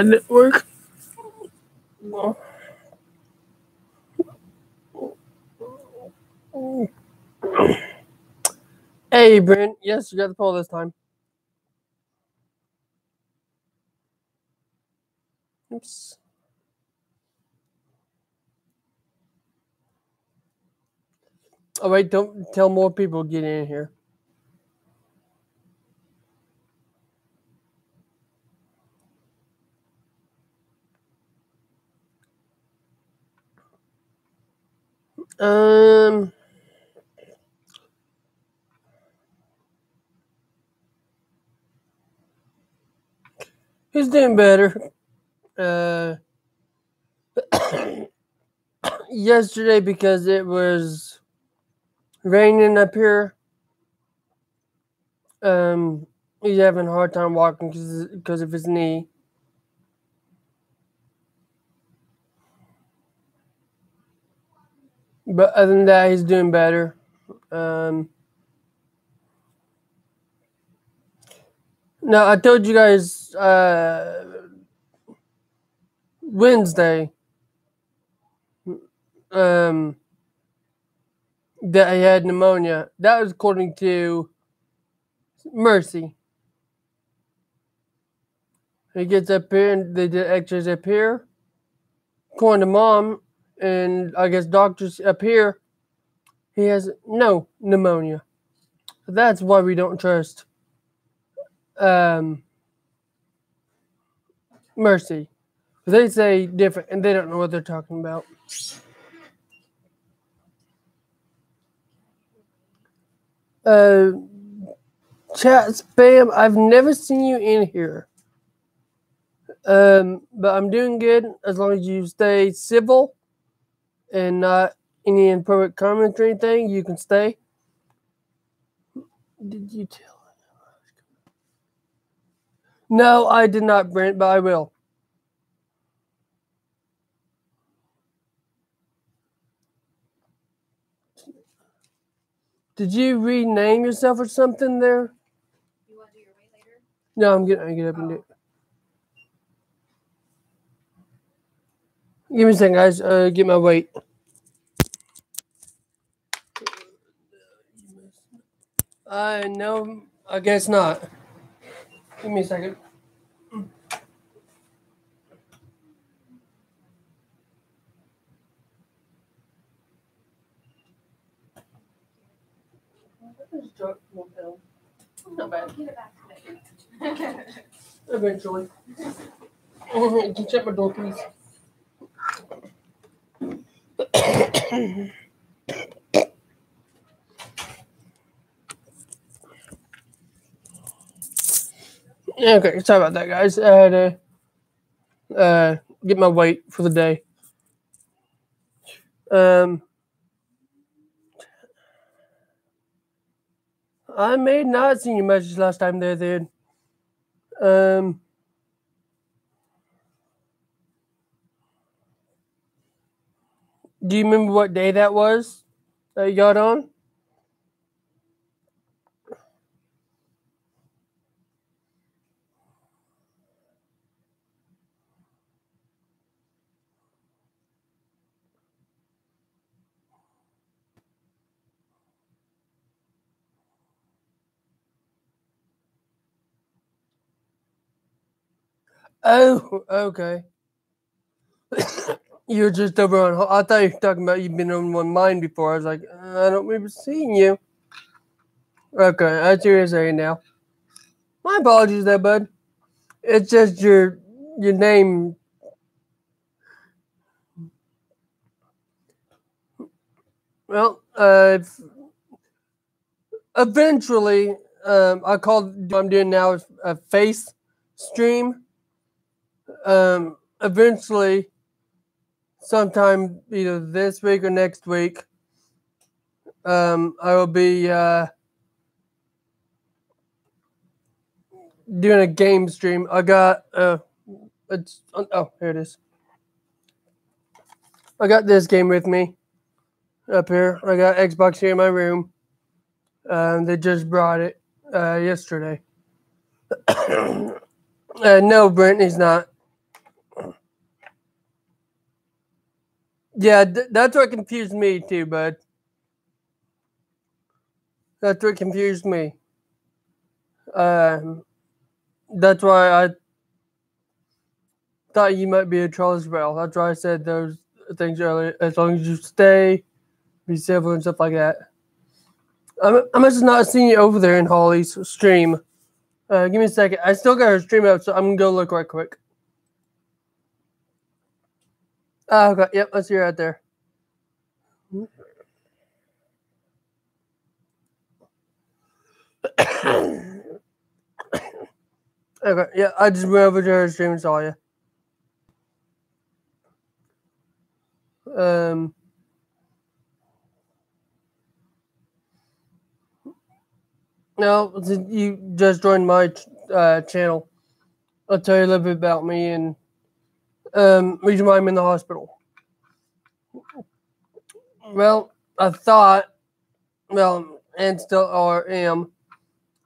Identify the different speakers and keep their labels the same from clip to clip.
Speaker 1: Network. Hey, Brent. Yes, you got the poll this time. Oops. Oh, wait, don't tell more people to get in here. He's doing better. Yesterday, because it was raining up here, he's having a hard time walking because of his knee. But other than that, he's doing better. Now, I told you guys Wednesday that he had pneumonia. That was according to Mercy. He gets up here and they did x-rays up here. According to Mom and I guess doctors up here, he has no pneumonia. That's why we don't trust Mercy. They say different and they don't know what they're talking about. Chat spam, I've never seen you in here. But I'm doing good as long as you stay civil and not any inappropriate comments or anything. You can stay. Did you tell? No, I did not, Brent, but I will. Did you rename yourself or something there?
Speaker 2: You want to do your weight later?
Speaker 1: No, I'm gonna get up and do it. Give me a second, guys. Get my weight. No, I guess not. Give me a second. Not bad.
Speaker 2: Get it back today.
Speaker 1: Eventually. Can you check my door, please? Okay, sorry about that, guys. I had to get my weight for the day. I may not seen your message last time there, dude. Do you remember what day that was that you got on? Oh, okay. You're just over on. I thought you were talking about you've been on one mine before. I was like, I don't remember seeing you. Okay, I see what you're saying now. My apologies there, bud. It's just your name. Well, eventually, I called what I'm doing now is a face stream. Eventually, sometime either this week or next week, I will be doing a game stream. I got it's oh, here it is. I got this game with me up here. I got Xbox here in my room. They just brought it yesterday. No, Brent, he's not. Yeah, that's what confused me too, bud. That's what confused me. That's why I thought you might be a troll as well. That's why I said those things earlier. As long as you stay, be civil and stuff like that. I must have not seen you over there in Holly's stream. Give me a second. I still got her stream up, so I'm gonna go look right quick. Oh, okay. Yep, I see her right there. Okay, yeah, I just went over to her stream and saw you. No, since you just joined my channel, I'll tell you a little bit about me and reason why I'm in the hospital. Well, I thought, and still am,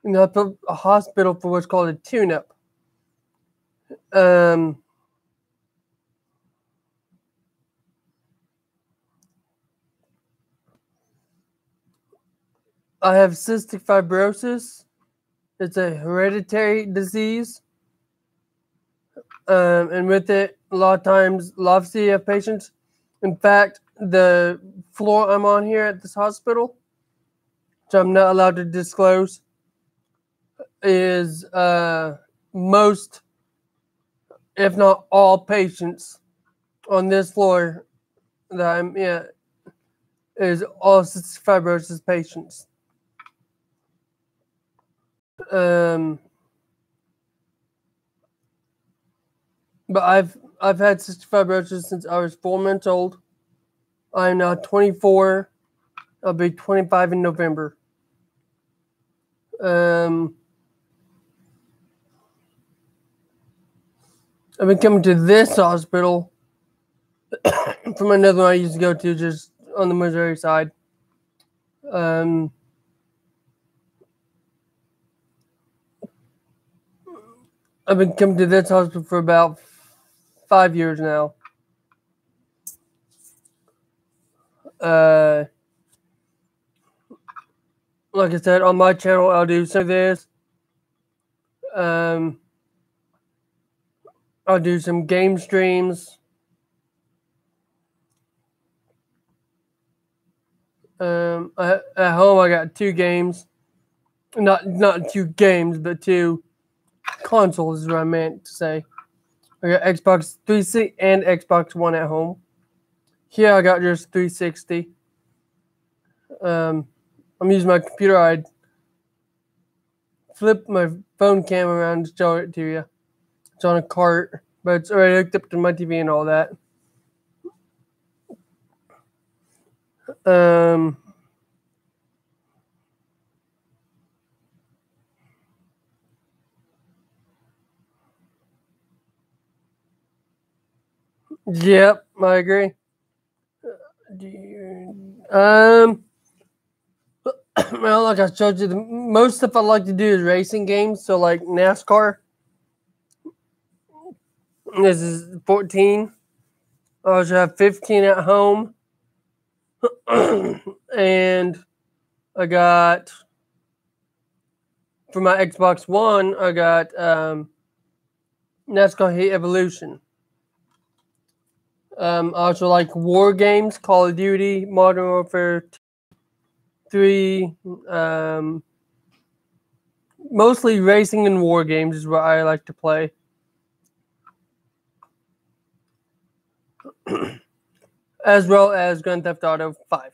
Speaker 1: in a hospital for what's called a tune-up. I have cystic fibrosis. It's a hereditary disease. And with it, a lot of times, a lot of CF patients. In fact, the floor I'm on here at this hospital, which I'm not allowed to disclose, is most, if not all, patients on this floor that I'm in is all cystic fibrosis patients. But I've had cystic fibrosis since I was 4 months old. I'm now 24. I'll be 25 in November. I've been coming to this hospital from another one I used to go to just on the Missouri side. I've been coming to this hospital for about 5 years now. Like I said, on my channel, I'll do some of this. I'll do some game streams. At home, I got 2 games. Not 2 games, but 2 consoles is what I meant to say. I got Xbox 360 and Xbox One at home. Here I got just 360. I'm using my computer. I'd flip my phone camera around to show it to you. It's on a cart, but it's already hooked up to my TV and all that. Yep, I agree. Well, like I showed you, the most stuff I like to do is racing games. So like NASCAR. This is 14. I also have 15 at home. And I got, for my Xbox One, I got NASCAR Heat Evolution. I also like war games, Call of Duty, Modern Warfare 3. Mostly racing and war games is what I like to play. As well as Grand Theft Auto 5.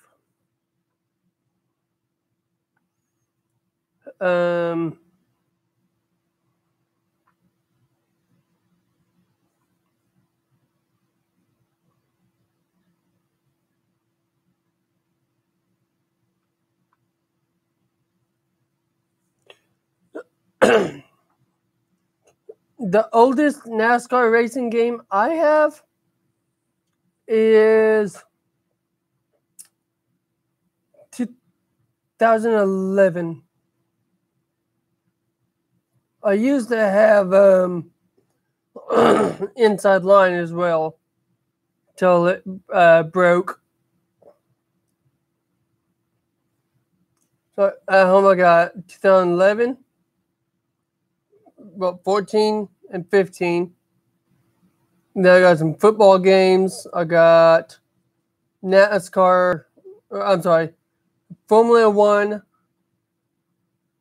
Speaker 1: The oldest NASCAR racing game I have is 2011. I used to have Inside Line as well till it broke. So at home I got 2011, about 14 and 15. Then I got some football games. I got NASCAR. I'm sorry, Formula One.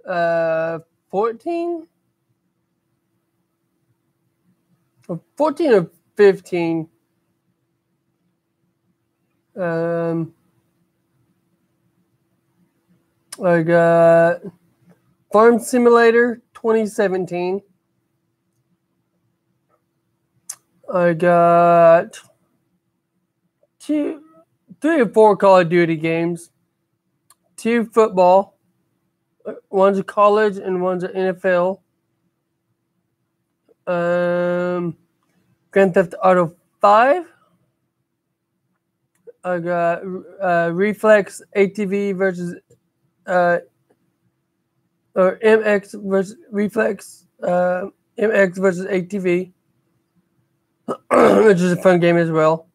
Speaker 1: 14 or 14 or 15. I got Farm Simulator 2017. I got 3 or 4 Call of Duty games, 2 football, one's a college and one's an NFL. Grand Theft Auto 5. I got Reflex ATV versus or MX versus Reflex MX versus ATV, which is a fun game as well.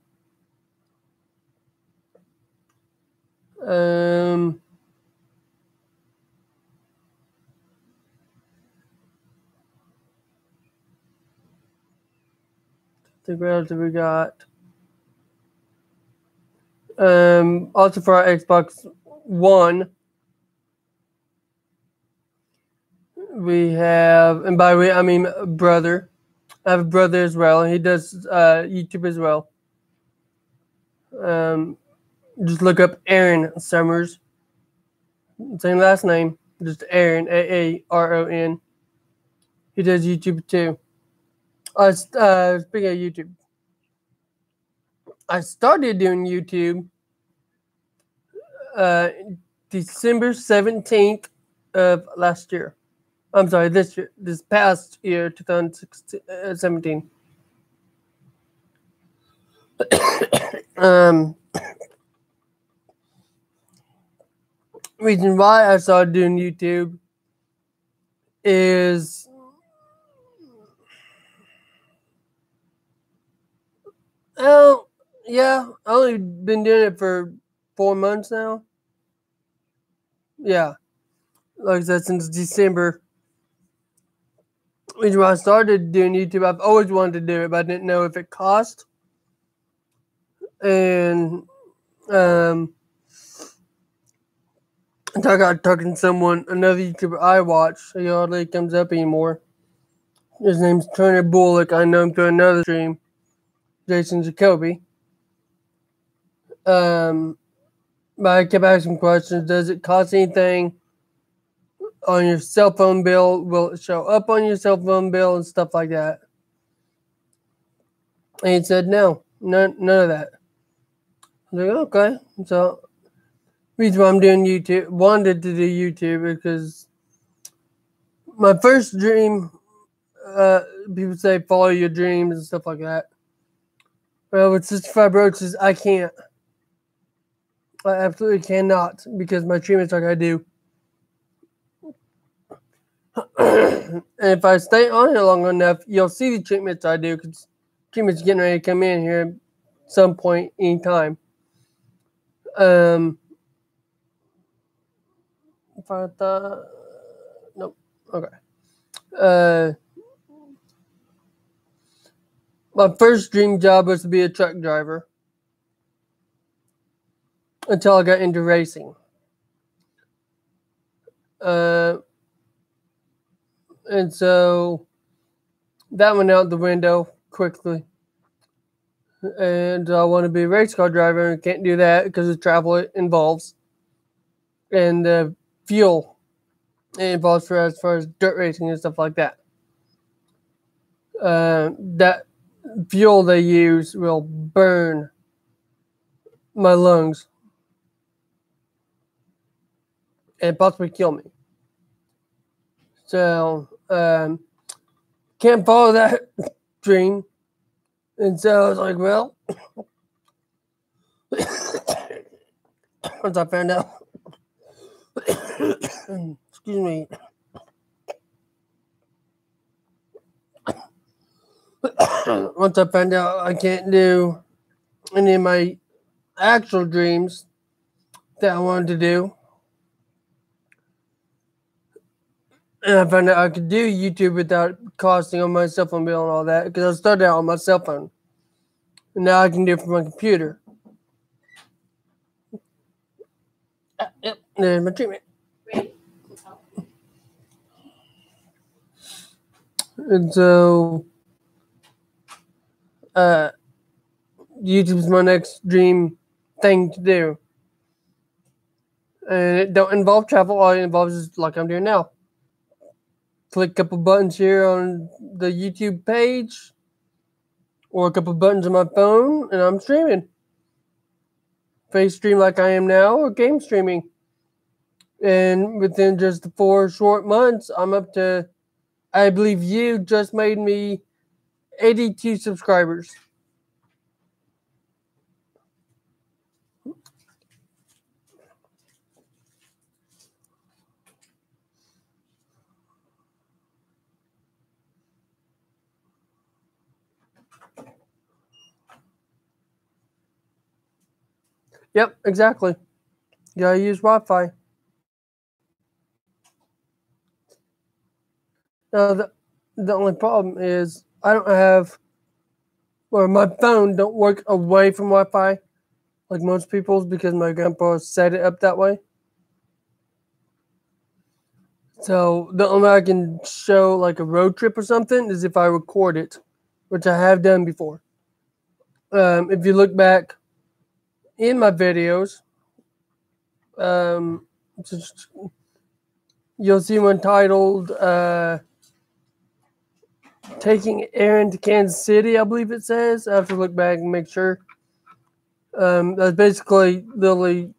Speaker 1: The grounds that we got. Also for our Xbox One, we have, and by we I mean brother. I have a brother as well, and he does YouTube as well. Just look up Aaron Summers. Same last name, just Aaron, Aaron. He does YouTube too. Speaking of YouTube, I started doing YouTube December 17th of last year. I'm sorry, this past year, 2017. Reason why I started doing YouTube is yeah, I only been doing it for 4 months now. Yeah, like I said, since December. Reason why I started doing YouTube, I've always wanted to do it, but I didn't know if it cost. And until I got talking to someone, another YouTuber I watch, he hardly comes up anymore. His name's Turner Bullock. I know him through another stream, Jason Jacoby. But I kept asking questions. Does it cost anything on your cell phone bill? Will it show up on your cell phone bill and stuff like that? And he said no, none of that. I was like, okay. So reason why I'm doing YouTube, wanted to do YouTube because my first dream, people say follow your dreams and stuff like that. Well, with cystic fibrosis, I can't. I absolutely cannot because my treatment's like I do. And if I stay on it long enough, you'll see the treatments I do because treatment's getting ready to come in here at some point, anytime. If I thought, nope, okay. My first dream job was to be a truck driver until I got into racing. And so that went out the window quickly. And I want to be a race car driver and can't do that because of the travel it involves and the fuel it involves for as far as dirt racing and stuff like that. That fuel they use will burn my lungs and possibly kill me. So, can't can't follow that dream. And so I was like, well, once I found out, excuse me, once I found out I can't do any of my actual dreams that I wanted to do, and I found out I could do YouTube without costing on my cell phone bill and all that, because I started out on my cell phone. And now I can do it from my computer. Yep, there's my treatment.
Speaker 2: Ready?
Speaker 1: And so, YouTube's my next dream thing to do. And it don't involve travel. All it involves is like I'm doing now. Click a couple buttons here on the YouTube page, or a couple buttons on my phone, and I'm streaming. Face stream like I am now, or game streaming. And within just 4 short months, I'm up to, I believe you just made me 82 subscribers. Yep, exactly. You gotta use Wi-Fi. Now, the only problem is I don't have, or my phone don't work away from Wi-Fi like most people's, because my grandpa set it up that way. So the only way I can show like a road trip or something is if I record it, which I have done before. If you look back in my videos, you'll see one titled Taking Aaron to Kansas City, I believe it says. I have to look back and make sure. That's basically literally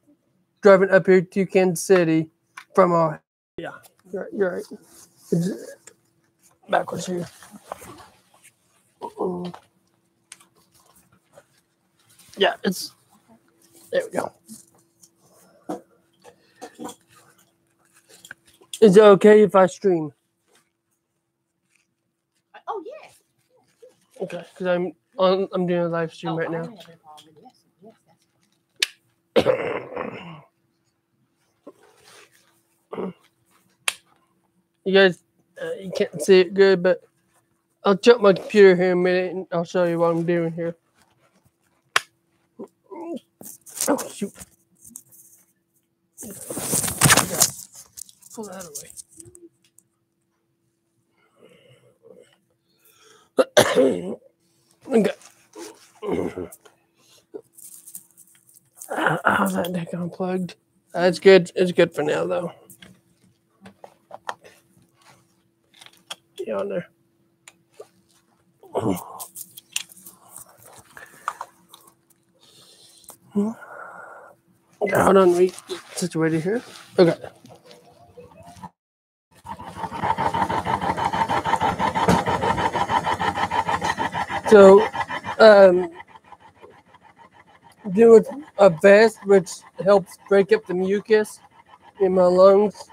Speaker 1: driving up here to Kansas City from our... Yeah, you're right. It's backwards here. Yeah, it's... There we go. Is it okay if I stream?
Speaker 2: Oh, yeah.
Speaker 1: Okay, because I'm doing a live stream right now. You guys, you can't see it good, but I'll jump my computer here in a minute and I'll show you what I'm doing here. Oh, shoot. Pull that away. Okay. How's that deck unplugged? That's good. It's good for now, though. Get on there. Okay, hold on. We get situated here. Okay. So, do a vest which helps break up the mucus in my lungs.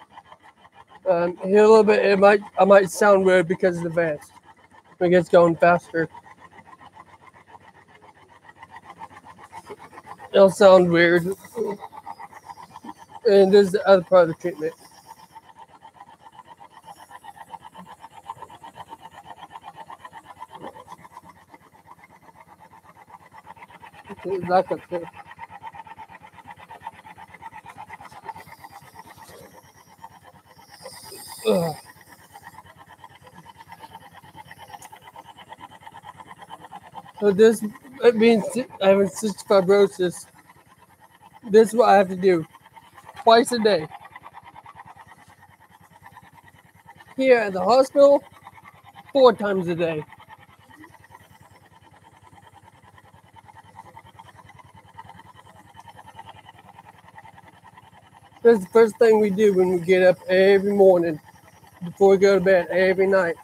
Speaker 1: Here a little bit. I might sound weird because of the vest. It gets going faster. It'll sound weird. And this is the other part of the treatment. Back up there. Ugh. So this, it means I have cystic fibrosis. This is what I have to do twice a day. Here at the hospital, 4 times a day. That's the first thing we do when we get up every morning before we go to bed every night.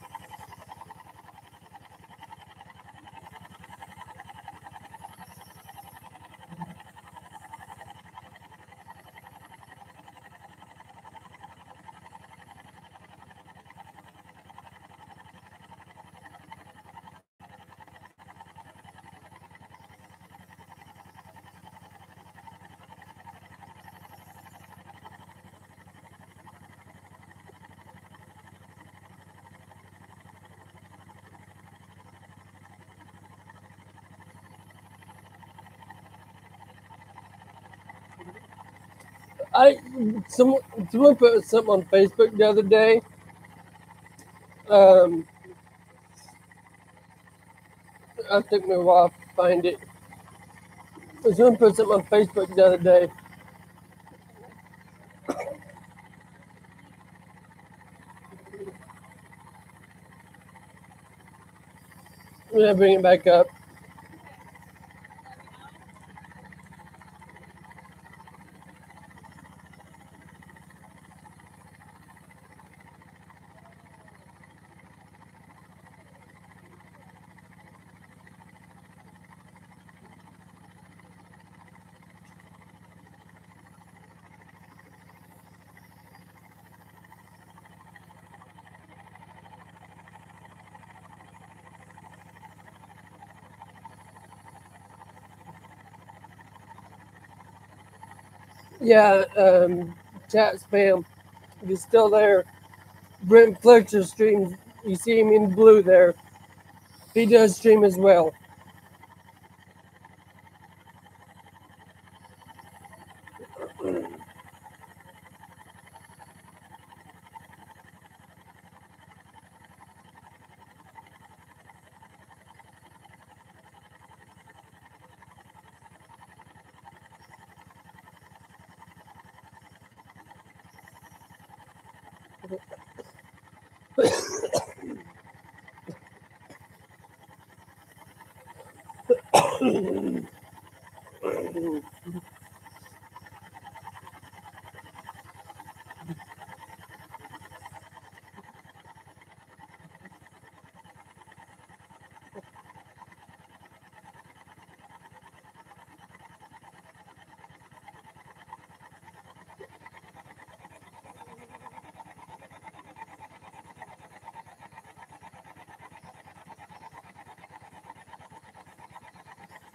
Speaker 1: Someone put something on Facebook the other day. It took me a while to find it. Someone put something on Facebook the other day. I'm gonna bring it back up. Yeah, chat spam. If he's still there, Brent Fletcher streams. You see him in blue there. He does stream as well.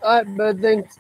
Speaker 1: All right, but thanks.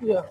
Speaker 1: Yeah.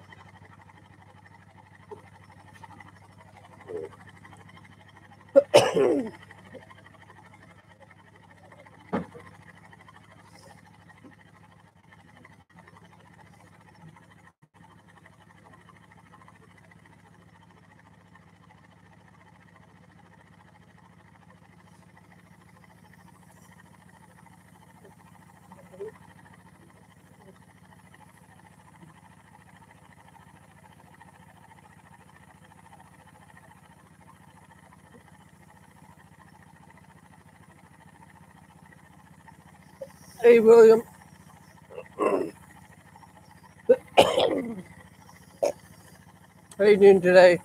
Speaker 1: Hey, William. How you doing today?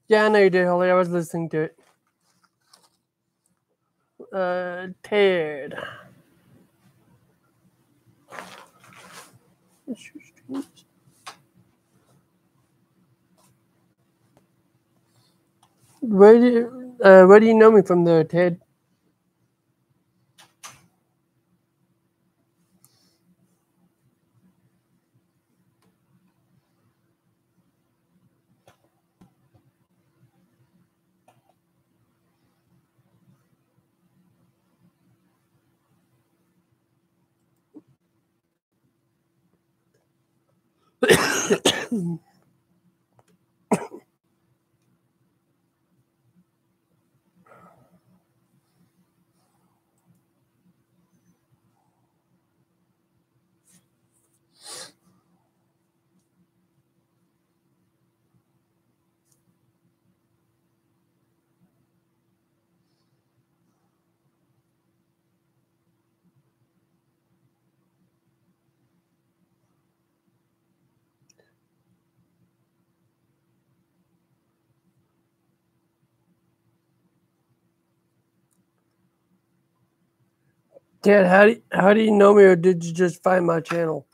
Speaker 1: Yeah, I know you did, Holly. I was listening to it. Ted. Where do you know me from there, Ted? Ted, how do you know me, or did you just find my channel?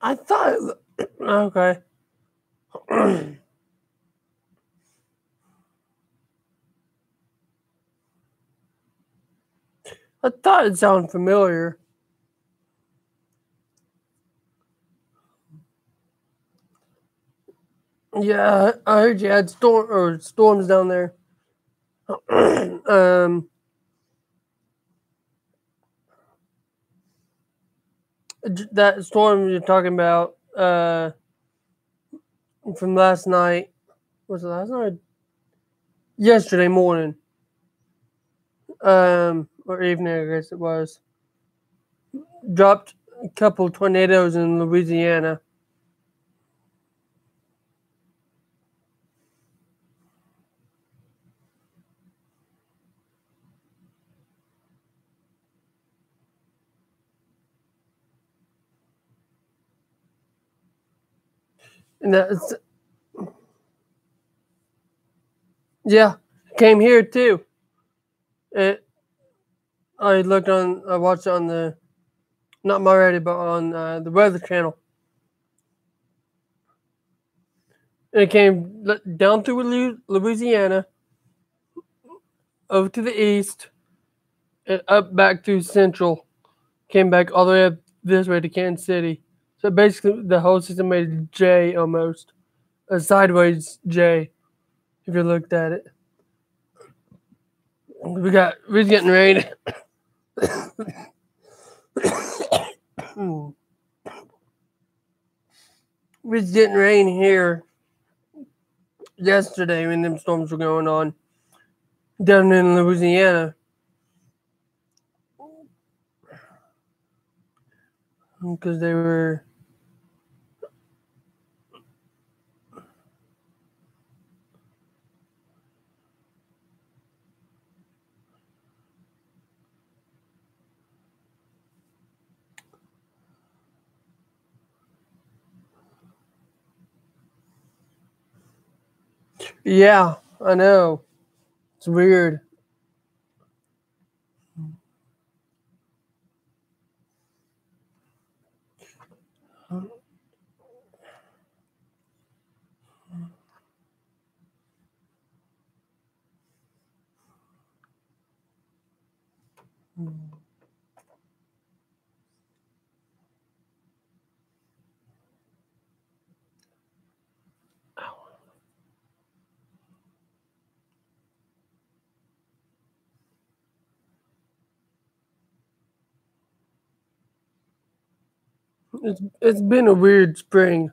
Speaker 1: I thought. Okay. I thought it sounded familiar. Yeah, I heard you had storms down there. That storm you're talking about from last night. Was it last night? Yesterday morning. Or evening, I guess it was. Dropped a couple tornadoes in Louisiana. And that's, yeah, came here too. I watched it on the, not my radio, but on the Weather Channel. And it came down through Louisiana, over to the east, and up back to Central. Came back all the way up this way to Kansas City. So basically, the whole system made a J almost, a sideways J, if you looked at it. We was getting rain. was getting rain here yesterday when them storms were going on down in Louisiana. Because they were... Yeah, I know. It's weird. It's been a weird spring.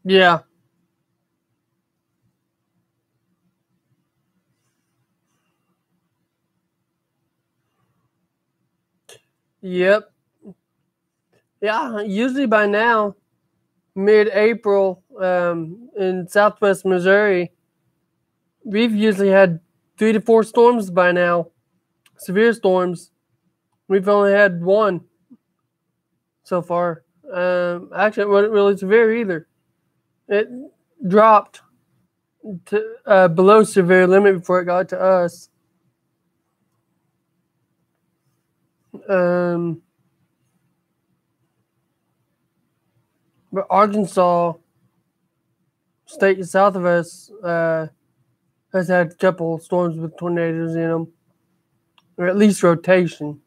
Speaker 1: Yeah. Yep. Yeah, usually by now, mid-April, in southwest Missouri, we've usually had 3 to 4 storms by now, severe storms. We've only had one so far. Actually, it wasn't really severe either. It dropped to below severe limit before it got to us. But Arkansas, state south of us, has had a couple storms with tornadoes in them, or at least rotation.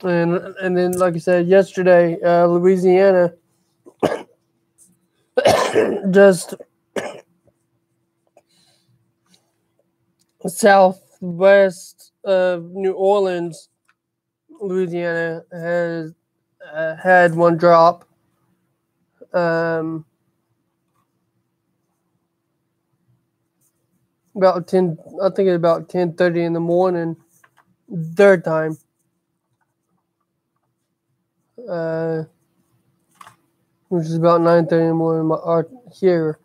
Speaker 1: And then, like I said yesterday, Louisiana just southwest of New Orleans, Louisiana has had one drop. About 10, I think it's about 10:30 in the morning, their time. Which is about 9:30 in the morning here.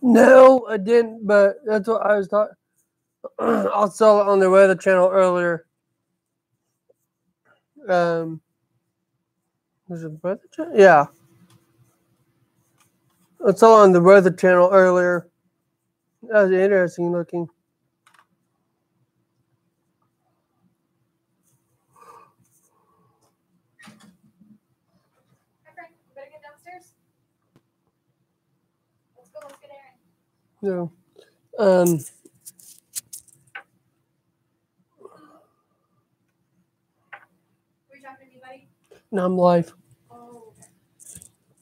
Speaker 1: No, I didn't, but that's what I was talking. I saw it on the Weather Channel earlier. Was it Weather Channel? Yeah. I saw it on the Weather Channel earlier. That was interesting looking.
Speaker 2: Hi, Frank. You better get downstairs. Let's go. Let's get Aaron.
Speaker 1: No.
Speaker 2: Were you talking to anybody?
Speaker 1: No, I'm live.
Speaker 2: Oh,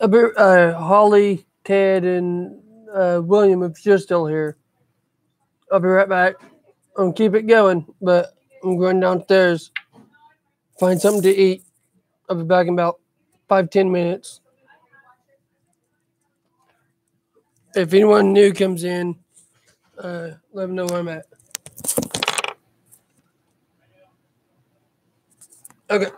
Speaker 2: okay.
Speaker 1: Holly, Ted, and William, if you're still here, I'll be right back. I'm keep it going, but I'm going downstairs, find something to eat. I'll be back in about 5-10 minutes. If anyone new comes in, let me know where I'm at. Okay.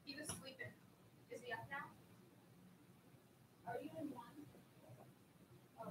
Speaker 2: He was sleeping. Is he up now? Are you in one? Oh.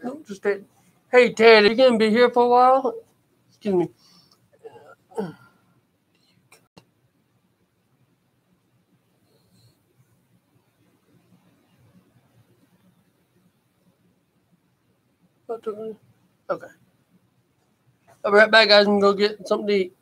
Speaker 1: No, just Ted. Hey, Ted, are you going to be here for a while? Excuse me. Okay. I'll be right back, guys. I'm going to go get something to eat.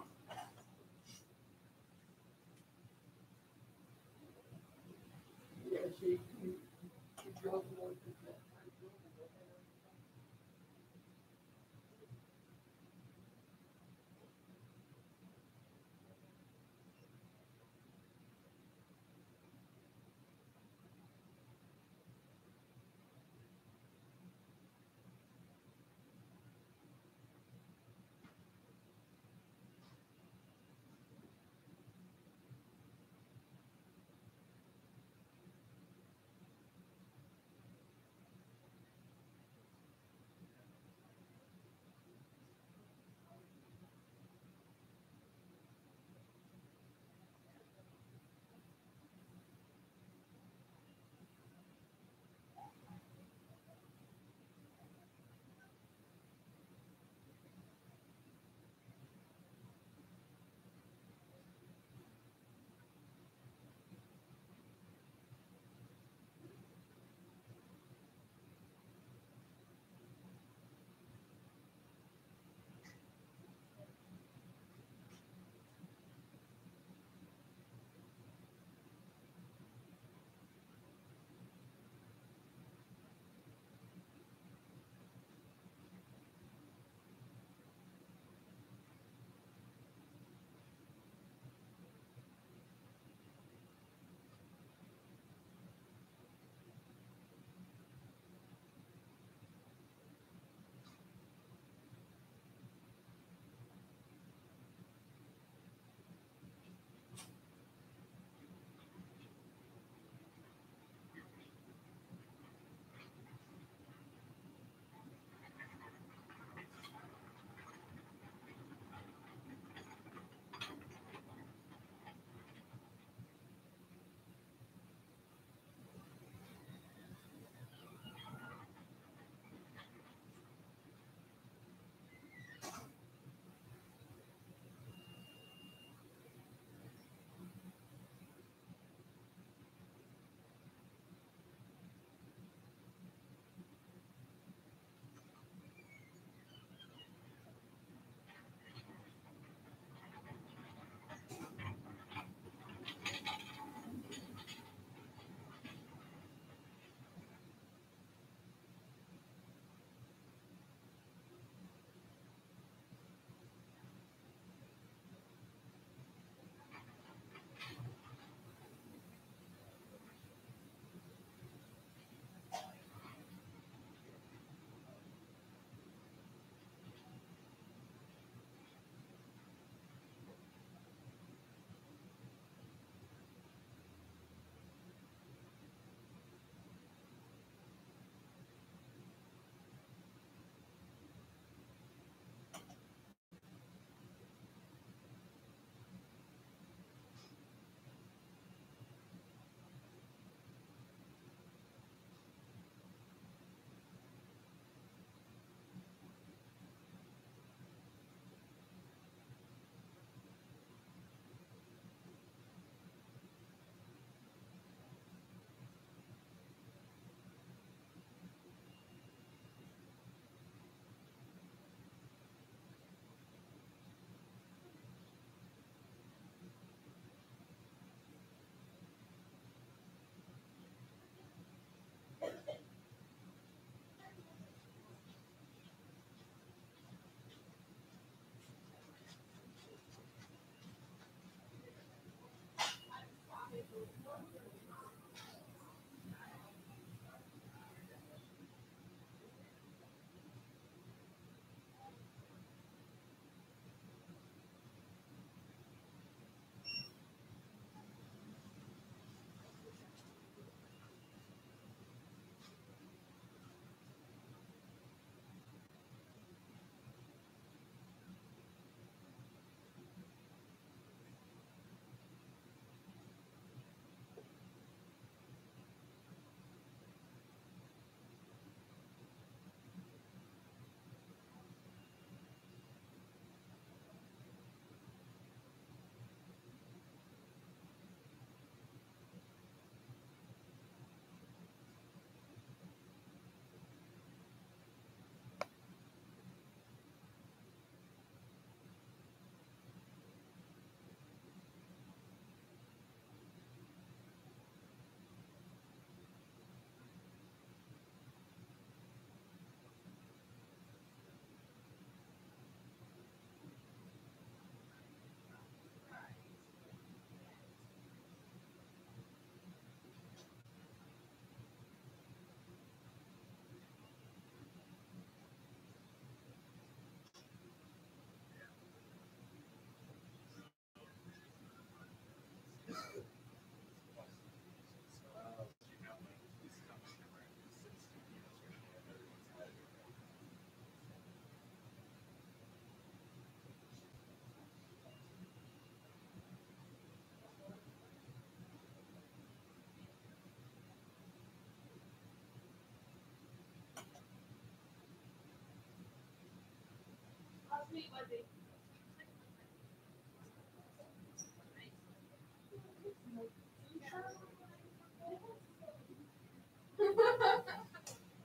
Speaker 2: How's me, buddy?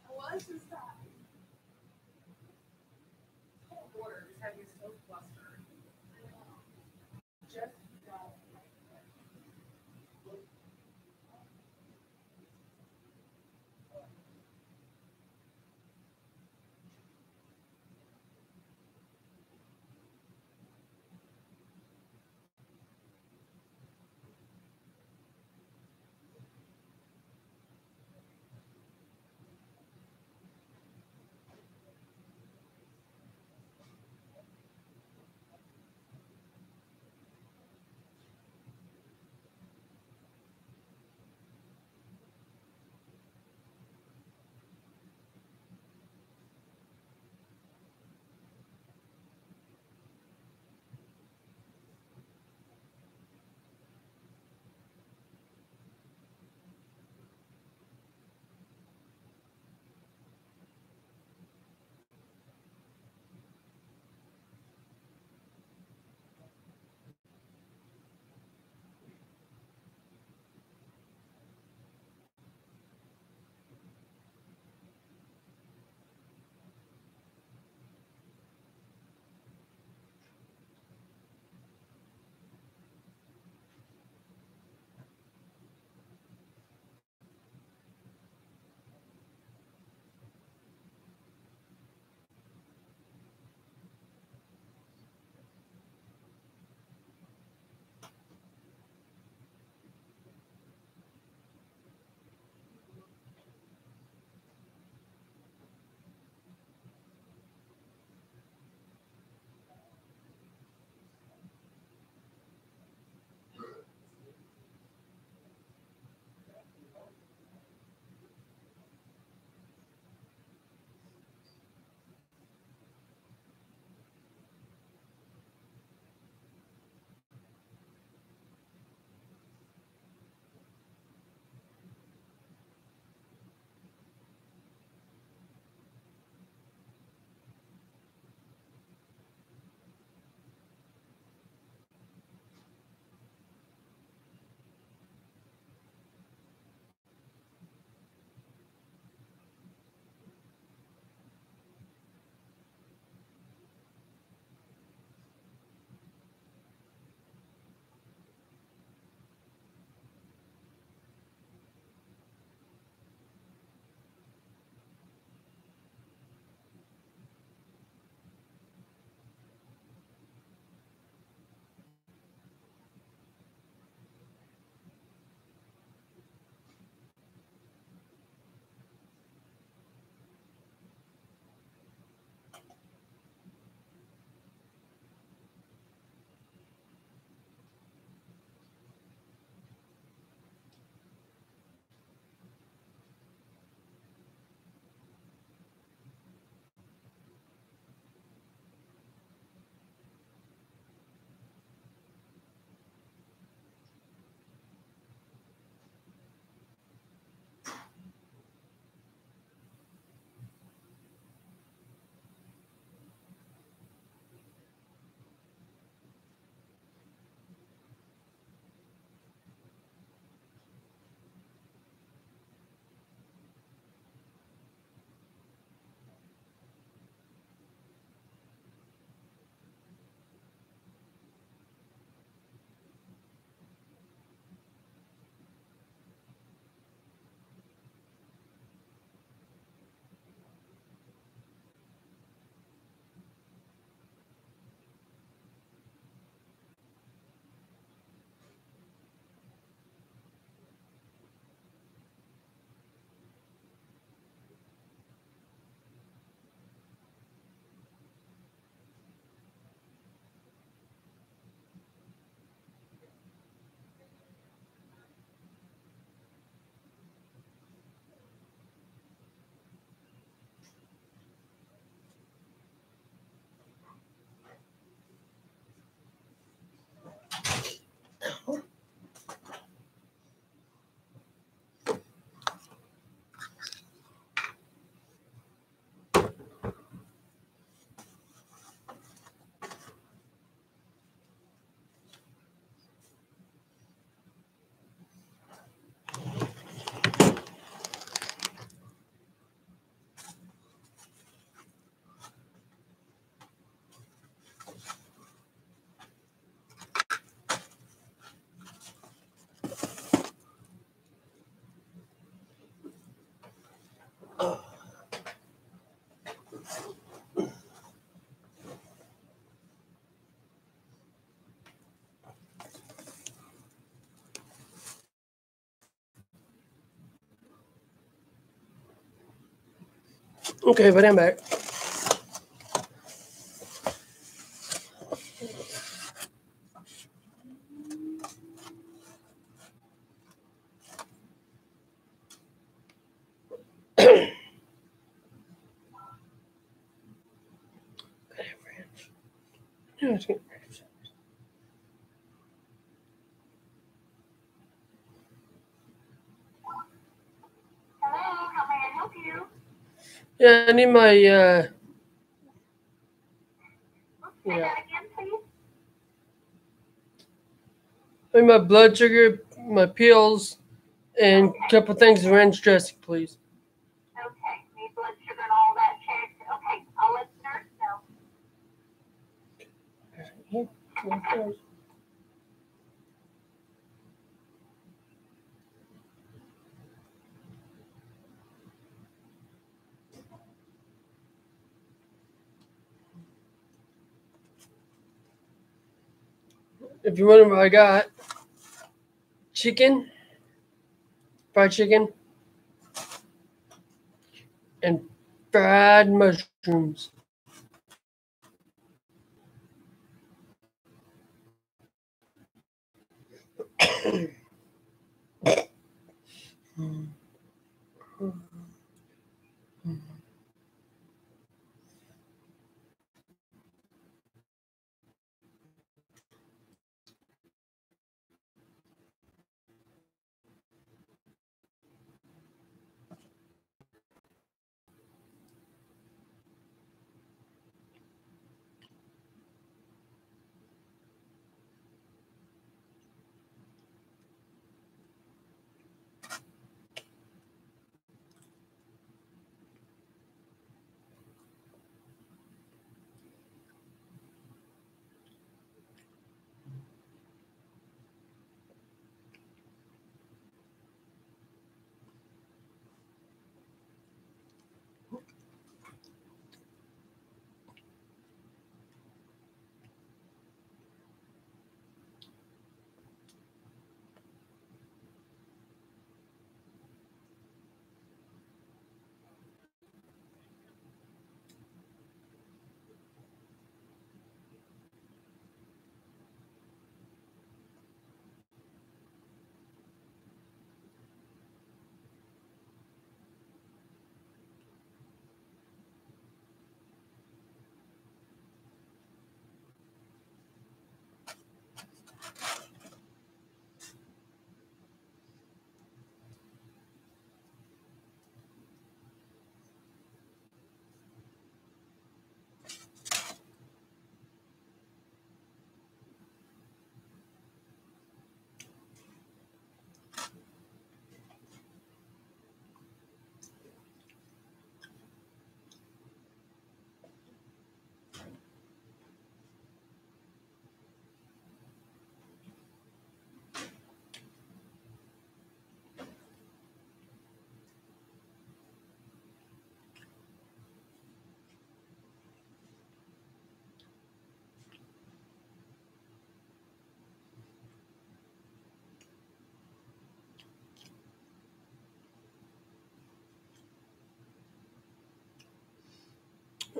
Speaker 2: What is that? Water is having so flustered. Just
Speaker 1: Okay, but I'm back.
Speaker 2: Hello, how may I help you?
Speaker 1: Yeah, I need my
Speaker 2: Say
Speaker 1: yeah.
Speaker 2: that again, please.
Speaker 1: I need my blood sugar, my pills, and a couple things of ranch dressing, please.
Speaker 2: Okay, need blood sugar and all that checked. Okay, I'll let the nurse know.
Speaker 1: If you wonder what I got, chicken, fried chicken, and fried mushrooms.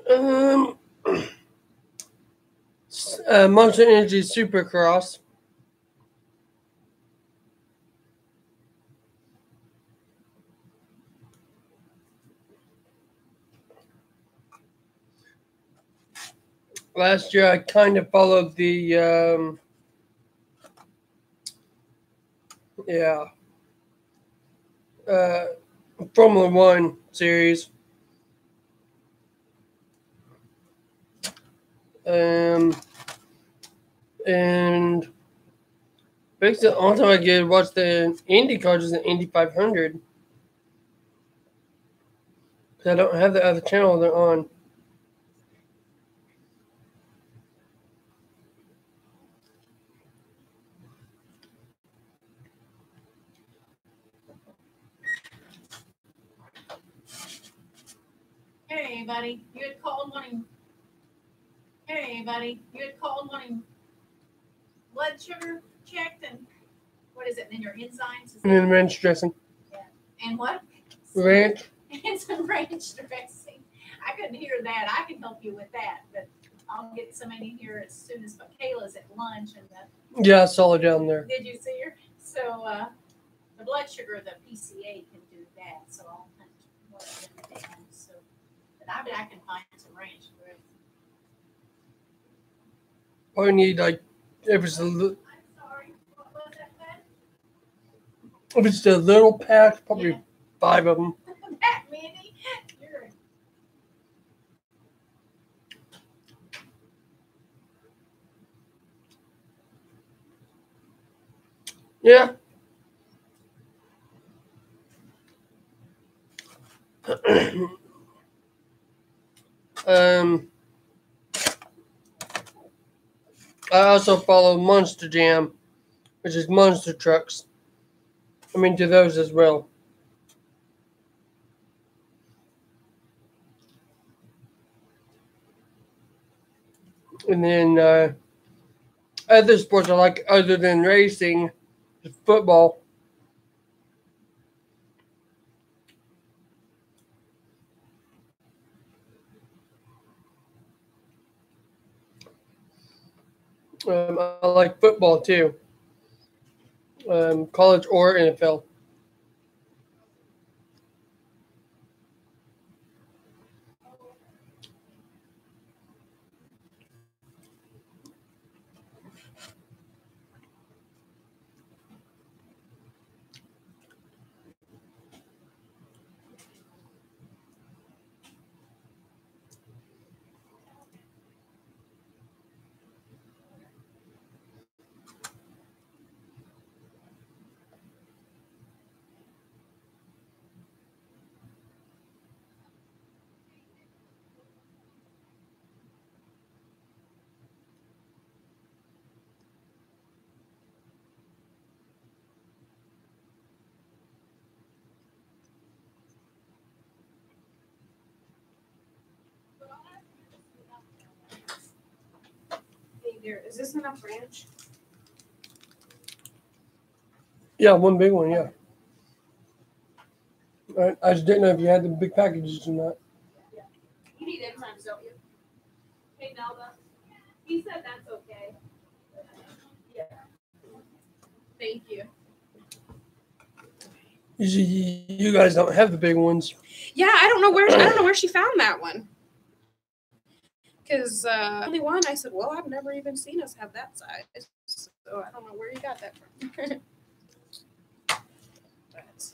Speaker 1: Um, Monster Energy Supercross. Last year, I kind of followed the yeah uh, Formula One series. Um, and basically, the only time I get watch the Indy cars is the Indy 500. Because I don't have the other channel they're on.
Speaker 2: Hey, buddy, you had called wanting. Hey, buddy, you had called wanting blood sugar checked and what is it? And your enzymes? Is
Speaker 1: And then
Speaker 2: it?
Speaker 1: ranch dressing.
Speaker 2: And what?
Speaker 1: Ranch.
Speaker 2: And some ranch dressing. I couldn't hear that. I can help you with that, but I'll get somebody here as soon as. But Kayla's at lunch, and
Speaker 1: Yeah, I saw her down there.
Speaker 2: did you see her? So the blood sugar, the PCA can do that. So I'll hunt them down. So, but I bet I can find some ranch bread.
Speaker 1: Probably need like if it's a
Speaker 2: I'm sorry. What was that?
Speaker 1: if it's a little pack, probably
Speaker 2: Yeah.
Speaker 1: 5 of them.
Speaker 2: That many? You're
Speaker 1: Yeah. I also follow Monster Jam, which is monster trucks. I'm into those as well. And then other sports I like other than racing is football. I like football too, college or NFL.
Speaker 3: Hey there, is this enough ranch?
Speaker 1: Yeah, one big one. Yeah. I just didn't know if you had the big packages or not.
Speaker 3: You need enzymes, don't you? Hey Nelda, he said that's okay. Yeah. Thank you.
Speaker 1: Usually, you guys don't have the big ones.
Speaker 3: Yeah, I don't know where she found that one. Because only one, I said, well, I've never even seen us have that size, so I don't know where you got that from. But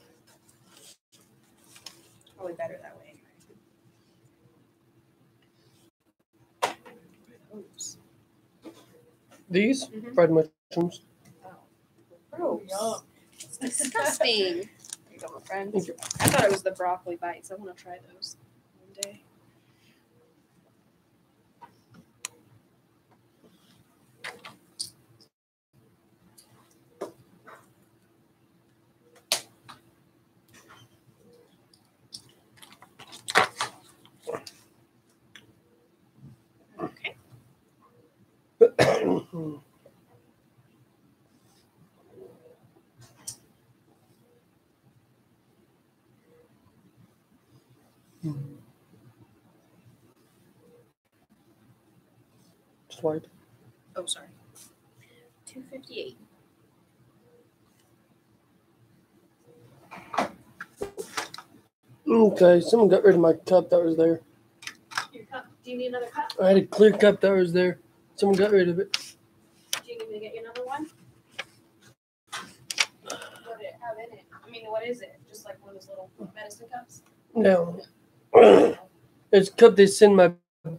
Speaker 3: probably better that way. Oops.
Speaker 1: These
Speaker 3: Mhm.
Speaker 1: fried mushrooms.
Speaker 3: Gross. It's disgusting. There you go, my friend.
Speaker 1: Thank you.
Speaker 3: I thought it was the broccoli bites. I want to try those one day. Okay.
Speaker 1: Swipe.
Speaker 3: Oh, sorry. 258.
Speaker 1: Okay, someone got rid of my cup that was there.
Speaker 3: Your cup. Do you need another cup?
Speaker 1: I had a clear cup that was there. Someone got rid of it.
Speaker 3: Do you need me to get you another one? What did it have in it? I mean, what is it? Just like one of those little medicine cups?
Speaker 1: No. It's a cup they send my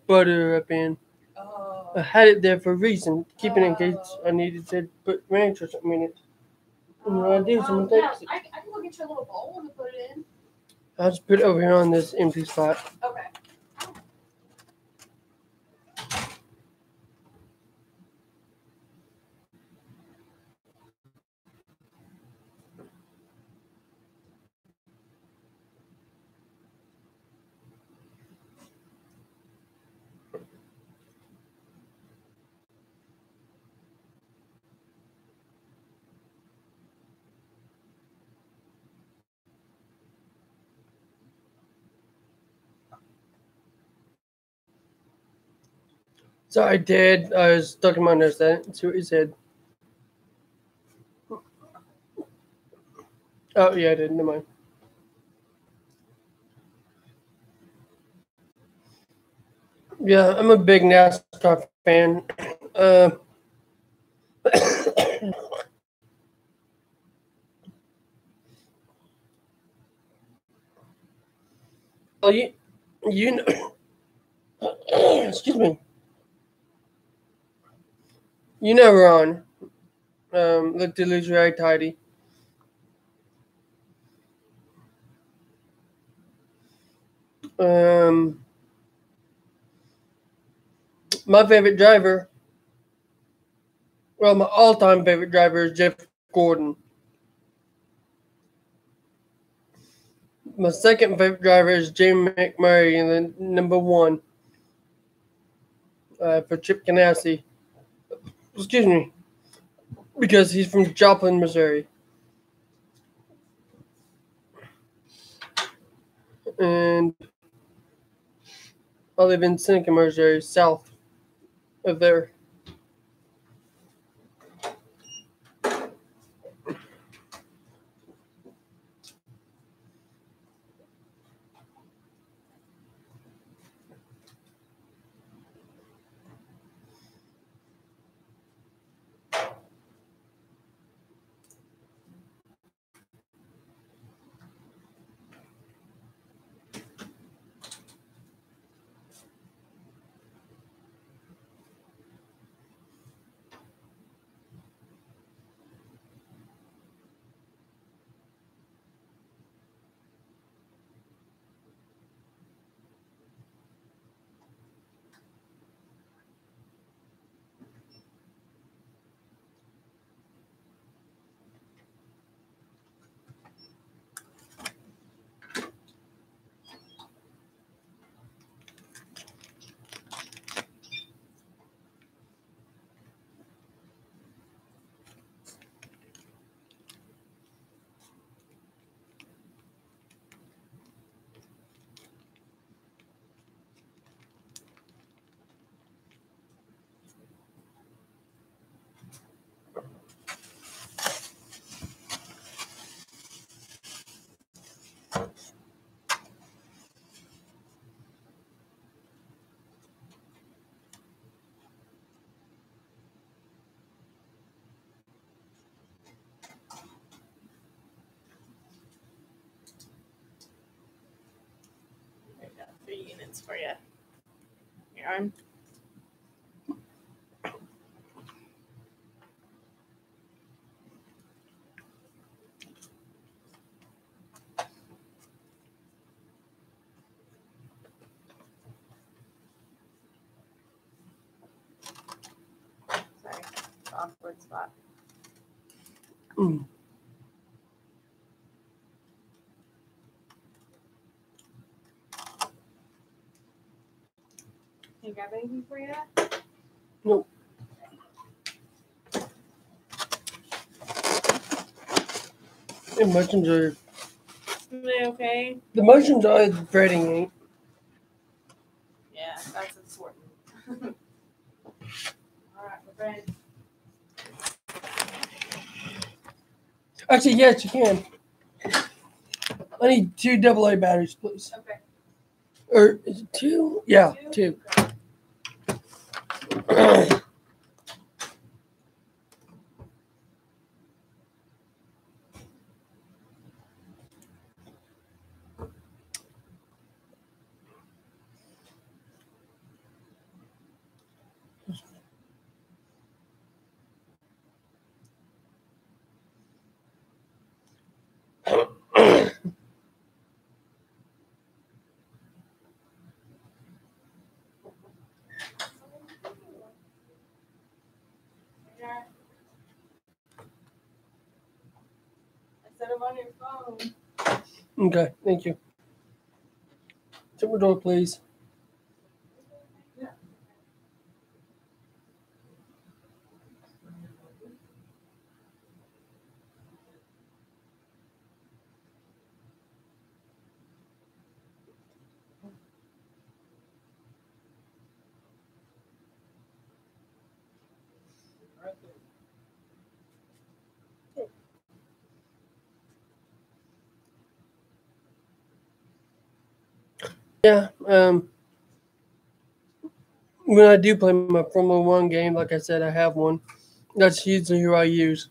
Speaker 1: butter up in.
Speaker 3: Oh.
Speaker 1: I had it there for a reason, keep it in case I needed to put ranch or something in it. And when I do, someone
Speaker 3: Yeah,
Speaker 1: takes it.
Speaker 3: I can go get you a little bowl and put it in.
Speaker 1: I'll just put it over here on this empty spot.
Speaker 3: Okay.
Speaker 1: Sorry, Dad. I was stuck in my nose. That's what he said. Oh, yeah, I did. Never mind. Yeah, I'm a big NASCAR fan. Well, you know, excuse me. You know, Ron. Look to lose very tidy. Um, my favorite driver, well, my all-time favorite driver is Jeff Gordon. My second favorite driver is Jamie McMurray, and then number one for Chip Ganassi. Excuse me, because he's from Joplin, Missouri. And I live in Seneca, Missouri, south of there.
Speaker 3: I got 3 units for you. Your arm. Sorry, awkward spot.
Speaker 1: Mm.
Speaker 3: Can you grab anything for you?
Speaker 1: Nope. The emotions are
Speaker 3: Okay.
Speaker 1: the emotions are the breading ain't.
Speaker 3: Yeah, that's important. All right, we're ready.
Speaker 1: Actually, yes, you can. I need 2 AA batteries, please.
Speaker 3: Okay.
Speaker 1: Or is it 2? Yeah, 2.
Speaker 3: Yeah. I set them on your phone.
Speaker 1: Okay, thank you. Shut my door, please. Yeah. When I do play my Formula One game, like I said, I have one. That's usually who I use.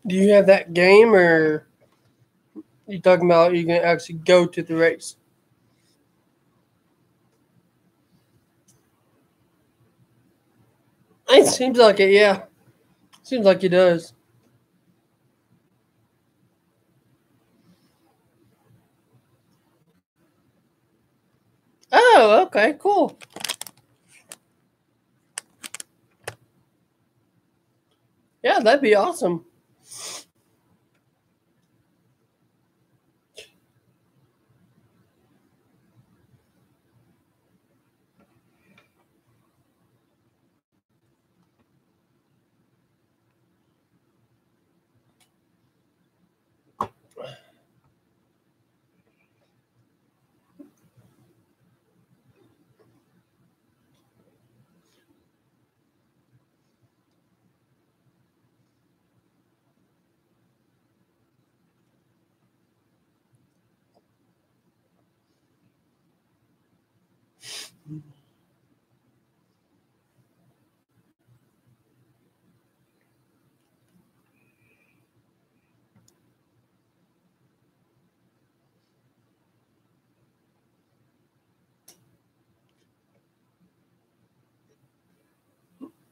Speaker 1: Do you have that game, or you talking about you can actually go to the race? It seems like it, yeah. Seems like it does. Oh, okay, cool. Yeah, that'd be awesome.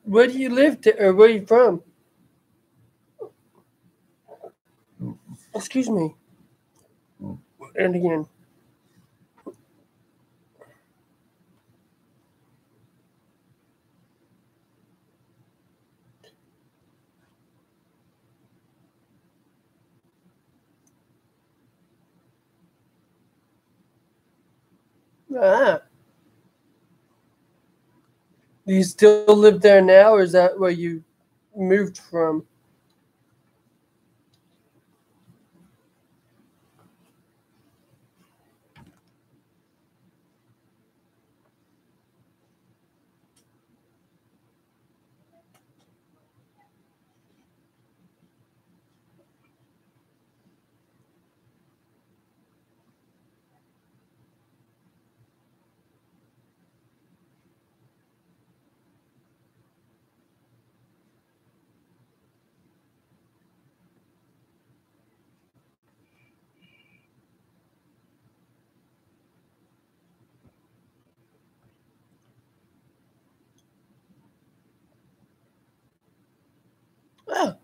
Speaker 1: Where do you live, or where are you from? Excuse me. And again. Ah. Do you still live there now, or is that where you moved from? Ah.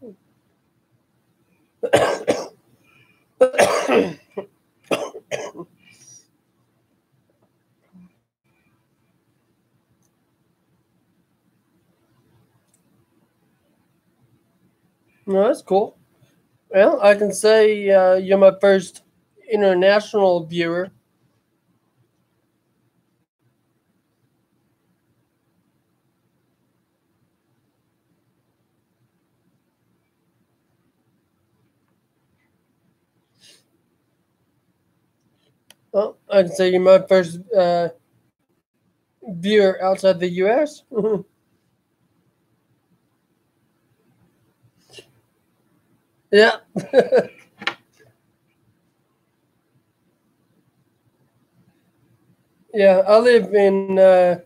Speaker 1: No, that's cool. Well, I can say you're my first international viewer. Well, I can say you're my first viewer outside the U.S. Yeah. Yeah, I live in the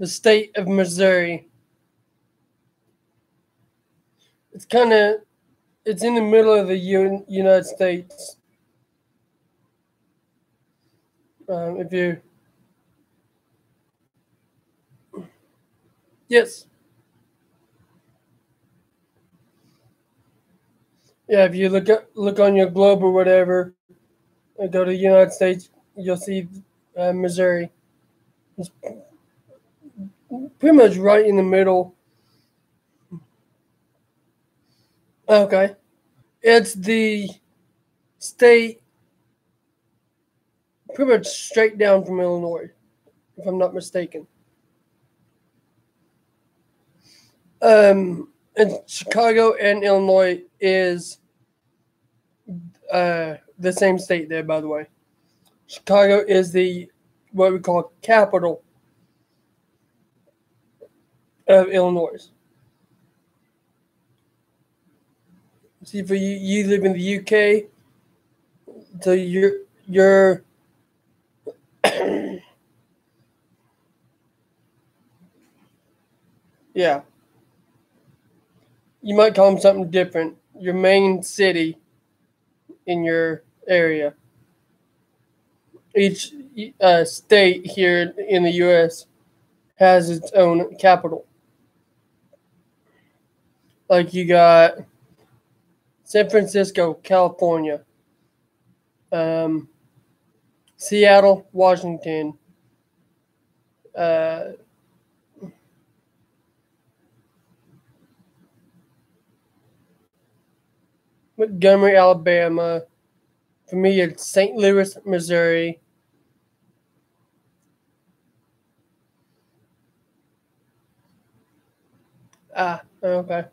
Speaker 1: state of Missouri. It's kind of It's in the middle of the United States. If you, yes, yeah. If you look on your globe or whatever, and go to the United States, you'll see Missouri. It's pretty much right in the middle. Okay, it's the state pretty much straight down from Illinois, if I'm not mistaken. And Chicago and Illinois is the same state there, by the way. Chicago is the what we call capital of Illinois. See, for you live in the UK, so you're yeah. You might call them something different. Your main city in your area. Each state here in the U.S. has its own capital. Like you got San Francisco, California, Seattle, Washington, uh, Montgomery, Alabama. For me, it's St. Louis, Missouri. Ah, okay.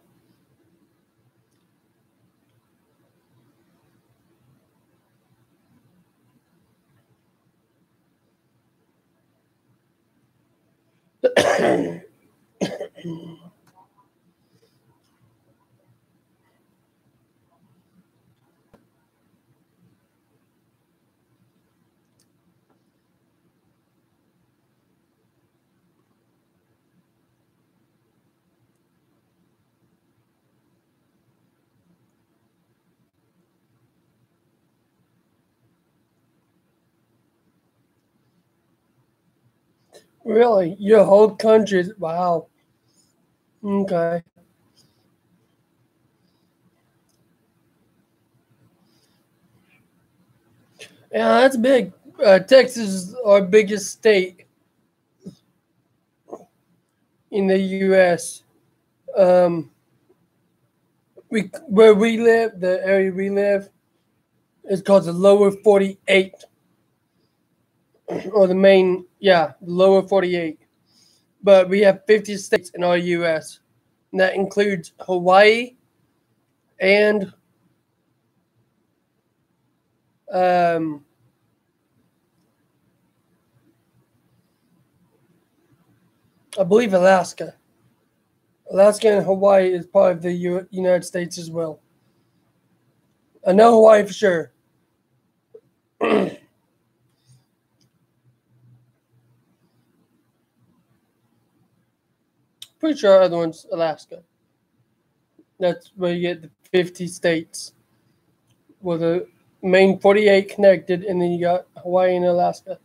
Speaker 1: Really? Your whole country? Wow. Okay. Yeah, that's big. Texas is our biggest state in the U.S. Um, where we live, the area we live, is called the Lower 48, or the main, yeah, the Lower 48. But we have 50 states in our U.S. And that includes Hawaii and um, I believe Alaska. Alaska and Hawaii is part of the United States as well. I know Hawaii for sure. Pretty sure our other one's Alaska. That's where you get the 50 states. Well, the main 48 connected, and then you got Hawaii and Alaska.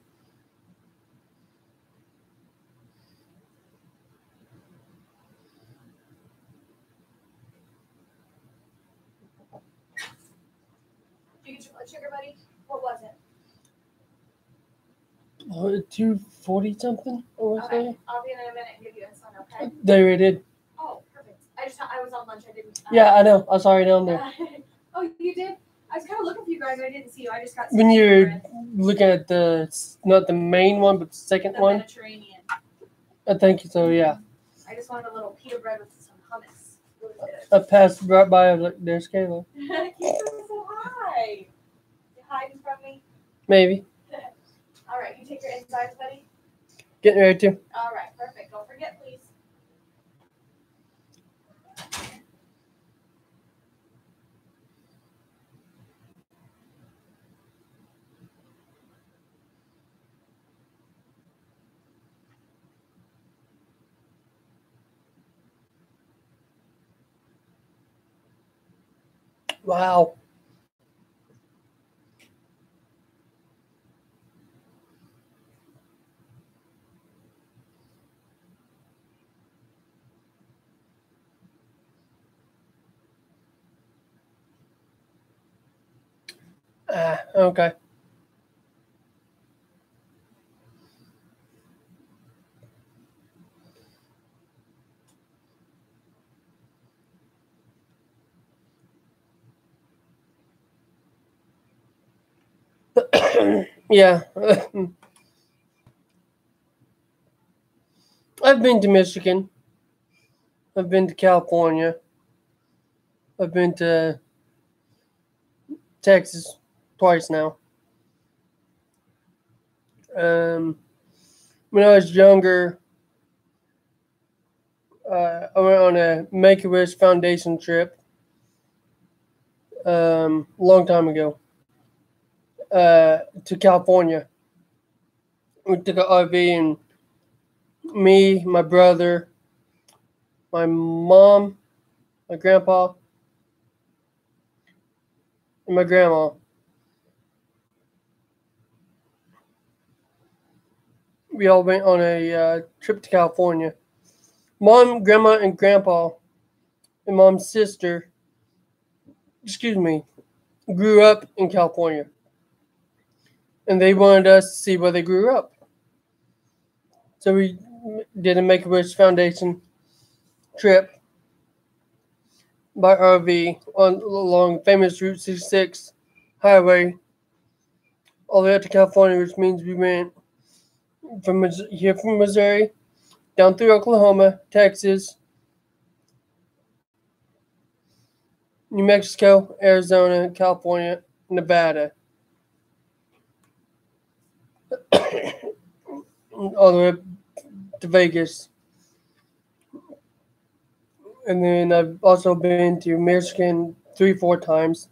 Speaker 3: Did you get your blood sugar, buddy? What was it?
Speaker 1: 240 something, I want to say.
Speaker 3: I'll be in a minute and give you insulin, okay?
Speaker 1: They already did.
Speaker 3: Oh, perfect. I was on lunch. I didn't.
Speaker 1: Yeah, I know. I saw you down there.
Speaker 3: Oh, you did? I was kind of looking for you guys. I didn't see you. I just got.
Speaker 1: When you're looking at not the main one, but the second
Speaker 3: the
Speaker 1: one.
Speaker 3: Mediterranean.
Speaker 1: I think so, yeah.
Speaker 3: I just wanted a little pita bread with some hummus. Really
Speaker 1: I
Speaker 3: good.
Speaker 1: passed right by. I was like, "There's Kayla."
Speaker 3: Keep going so high. You hiding from me?
Speaker 1: Maybe
Speaker 3: All right, you take your enzymes, buddy.
Speaker 1: getting ready to.
Speaker 3: All right, perfect. Don't forget, please.
Speaker 1: Wow. Okay. Yeah. I've been to Michigan. I've been to California. I've been to Texas twice now. When I was younger, I went on a Make-A-Wish Foundation trip long time ago to California. We took an RV and me, my brother, my mom, my grandpa, and my grandma. We all went on a trip to California. Mom, grandma, and grandpa, and mom's sister, grew up in California. And they wanted us to see where they grew up. So we did a Make-A-Wish Foundation trip by RV along famous Route 66 highway all the way up to California, which means we went from Missouri down through Oklahoma, Texas, New Mexico, Arizona, California, Nevada, all the way up to Vegas. And then I've also been to Michigan 3-4 times.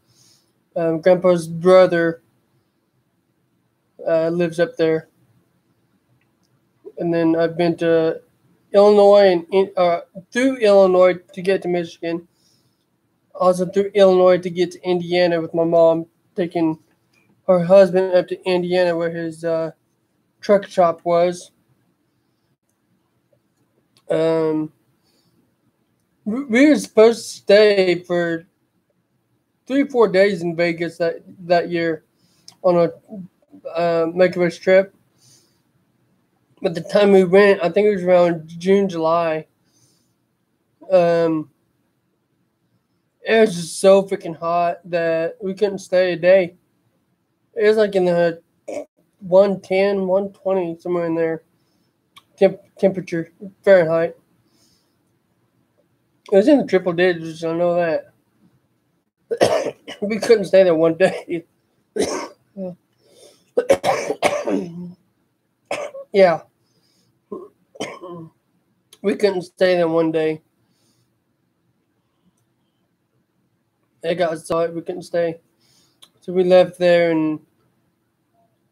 Speaker 1: Grandpa's brother lives up there. And then I've been to Illinois and through Illinois to get to Michigan. Also through Illinois to get to Indiana with my mom, taking her husband up to Indiana where his truck shop was. We were supposed to stay for 3-4 days in Vegas that year on a Make-A-Wish trip. But the time we went, I think it was around June, July. It was just so freaking hot that we couldn't stay a day. It was like in the 110, 120, somewhere in there. Temperature, Fahrenheit. It was in the triple digits, I know that. We couldn't stay there one day. Yeah. We couldn't stay there one day. It got so hot we couldn't stay. So we left there and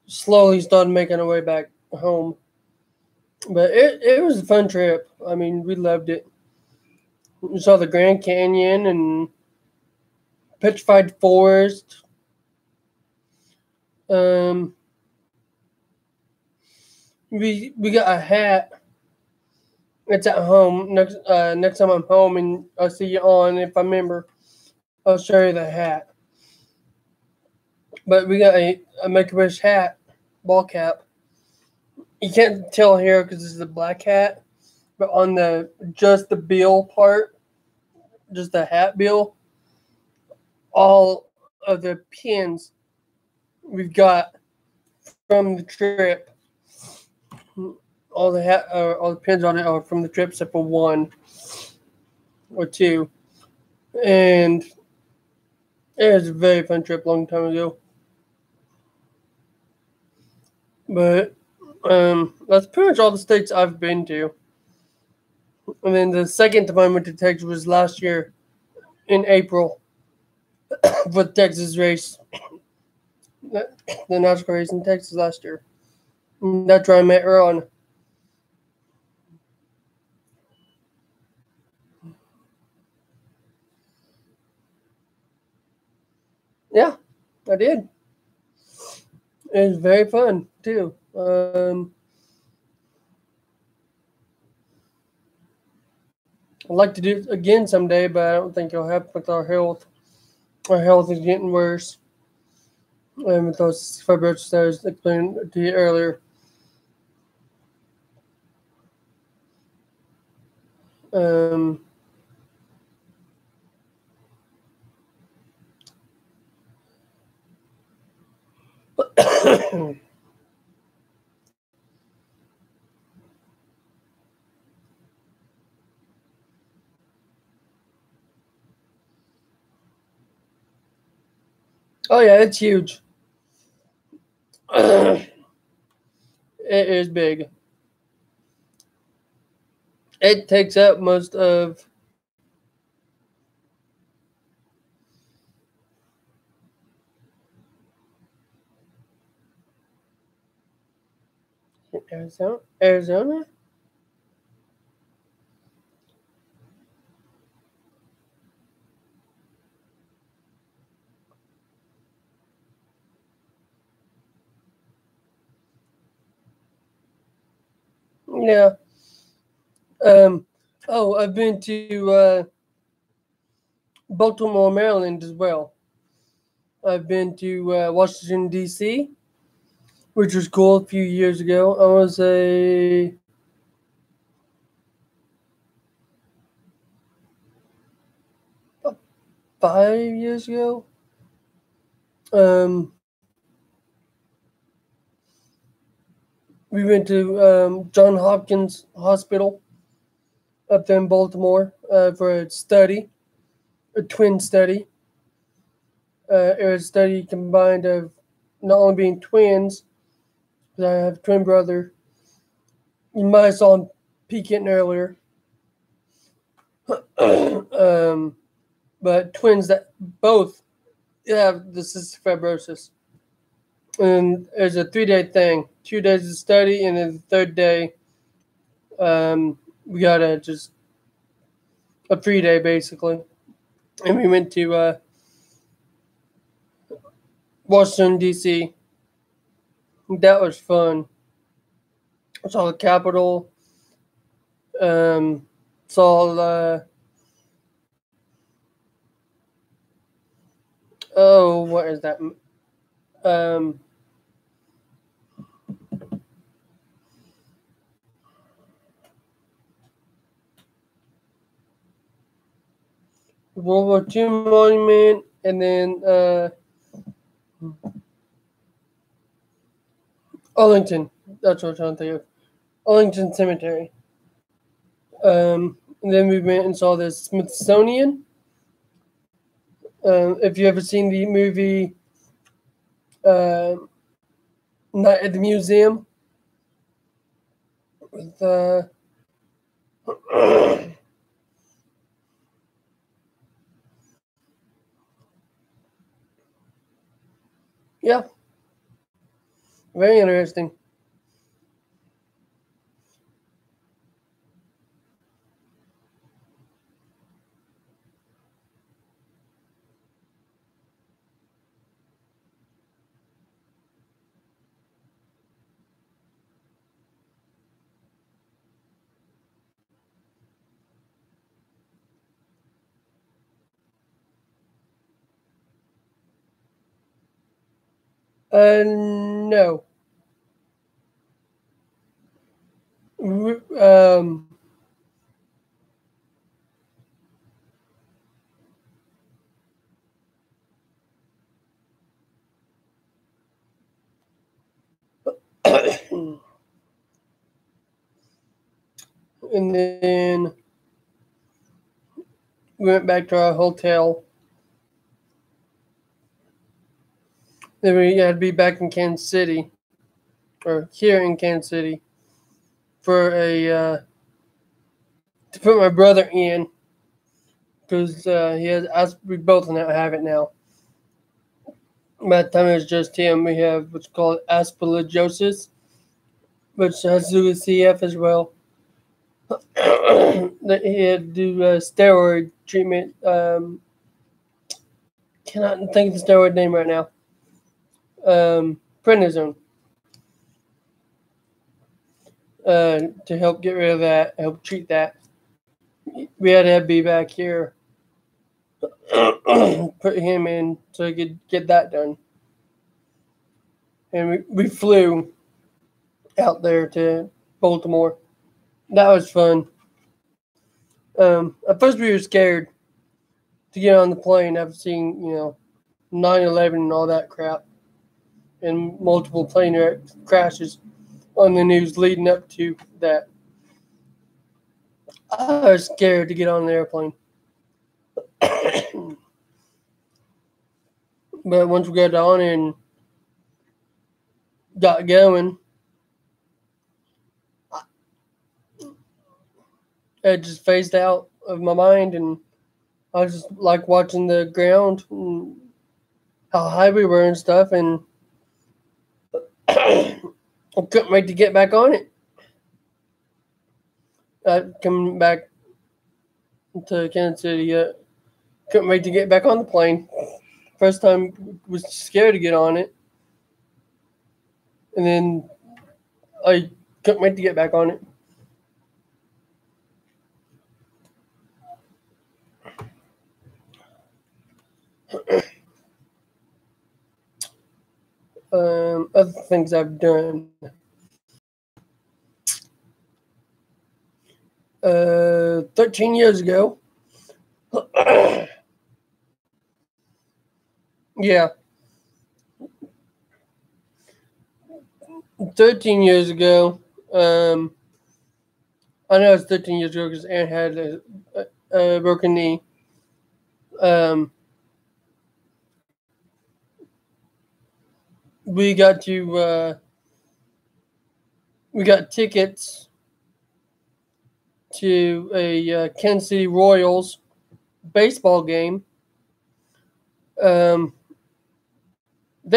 Speaker 1: slowly started making our way back home. But it was a fun trip. I mean, we loved it. We saw the Grand Canyon and Petrified Forest. We got a hat. It's at home. Next time I'm home and I'll see you on, if I remember, I'll show you the hat. But we got a Make-A-Wish hat, ball cap. You can't tell here because this is a black hat, but on just the bill part, just the hat bill, all of the pins we've got from the trip. All the pins on it are from the trip except for 1 or 2. And it was a very fun trip a long time ago. But that's pretty much all the states I've been to. And then the second time I went to Texas was last year in April for the Texas race. The NASCAR race in Texas last year. And that's where I met Ron. Yeah, I did. It was very fun too. I'd like to do it again someday, but I don't think it'll happen with our health. Our health is getting worse. And with those fibrosis I was explaining to you earlier. Um, oh yeah, it's huge. It is big. It takes up most of Arizona. Arizona. Yeah. Oh, I've been to Baltimore, Maryland as well. I've been to Washington D.C., which was cool a few years ago. I was 5 years ago. Um, we went to John Hopkins Hospital up there in Baltimore for a study, a twin study. It was a study combined of not only being twins, because I have a twin brother. You might have saw him peeking earlier. But twins that both have the cystic fibrosis. And there's a 3-day thing. 2 days of study, and then the third day, we got a free day basically. And we went to Washington D.C. That was fun. I saw the Capitol. Saw oh, what is that? World War II monument, and then Arlington. That's what I'm trying to think of. Arlington Cemetery. And then we went and saw the Smithsonian. If you ever seen the movie Night at the Museum with yeah, very interesting. No. Um, and then we went back to our hotel. Then we had to be back in Kansas City, or here in Kansas City, for to put my brother in, because he has. We both now have it now. By the time it was just him, we have what's called aspergillosis, which has to do with CF as well. That he had to do steroid treatment, cannot think of the steroid name right now. Prednisone. To help get rid of that, help treat that. We had to be back here, put him in so he could get that done. And we flew out there to Baltimore. That was fun. At first we were scared to get on the plane after seeing, 9/11 and all that crap and multiple plane crashes on the news leading up to that. I was scared to get on the airplane. But once we got on and got going, it just phased out of my mind, and I was just like watching the ground and how high we were and stuff, and I couldn't wait to get back on it. Coming back to Kansas City, couldn't wait to get back on the plane. First time was scared to get on it, and then I couldn't wait to get back on it. Other things I've done. 13 years ago. Yeah. 13 years ago. I know it's 13 years ago because Aaron had a broken knee. We got tickets to a Kansas City Royals baseball game. They're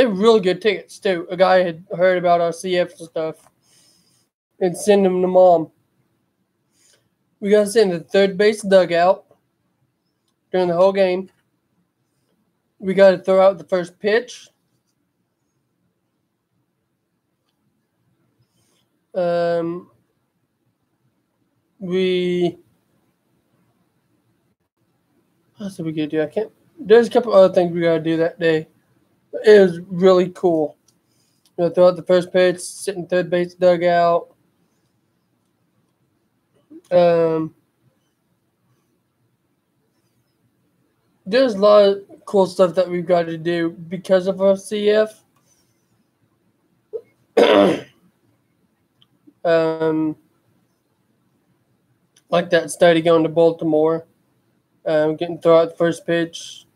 Speaker 1: really good tickets too. A guy had heard about our CF stuff and sent them to Mom. We got to sit in the third base dugout during the whole game. We got to throw out the first pitch. What else did we get to do? There's a couple other things we got to do that day. It was really cool. Throw out the first pitch, sit in third base dugout. There's a lot of cool stuff that we've got to do because of our CF. Like that study going to Baltimore, getting throw out the first pitch.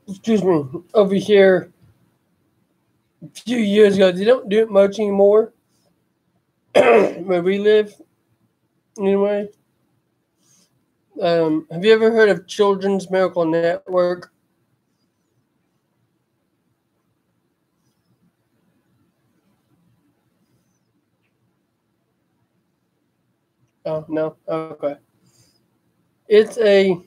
Speaker 1: Excuse me, over here a few years ago, they don't do it much anymore where we live anyway. Have you ever heard of Children's Miracle Network? Oh, no? Okay. It's I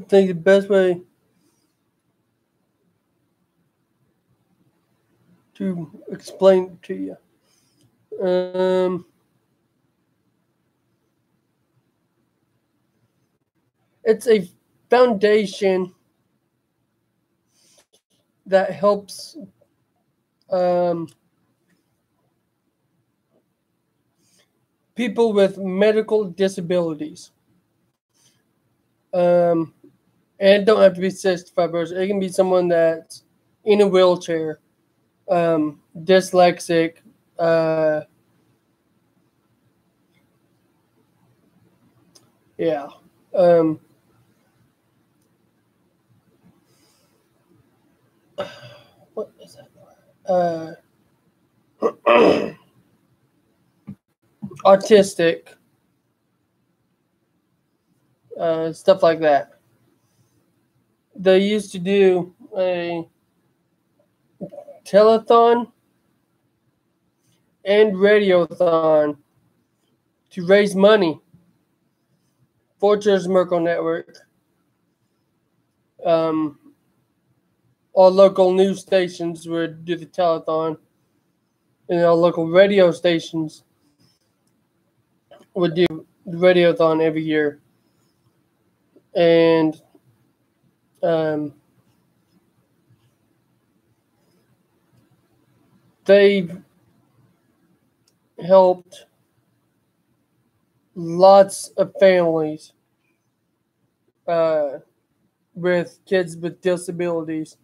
Speaker 1: think the best way to explain it to you. It's a foundation that helps people with medical disabilities. And it don't have to be cystic fibrosis. It can be someone that's in a wheelchair, dyslexic, yeah. What is that? Autistic, stuff like that. They used to do a telethon and radiothon to raise money for Children's Miracle Network. All local news stations would do the telethon, and our local radio stations would do the radiothon every year. And they've helped lots of families with kids with disabilities.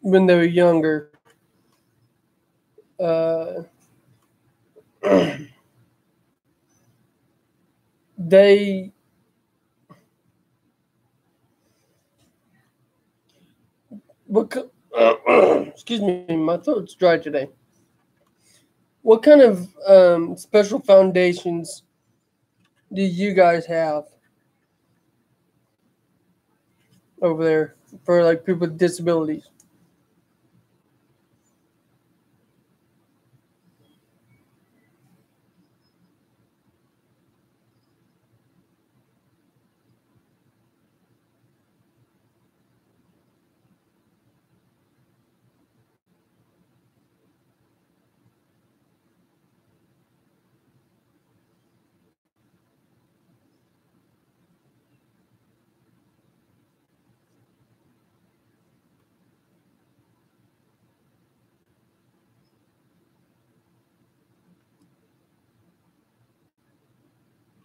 Speaker 1: When they were younger. They excuse me, my throat's dry today. What kind of special foundations do you guys have over there for like people with disabilities?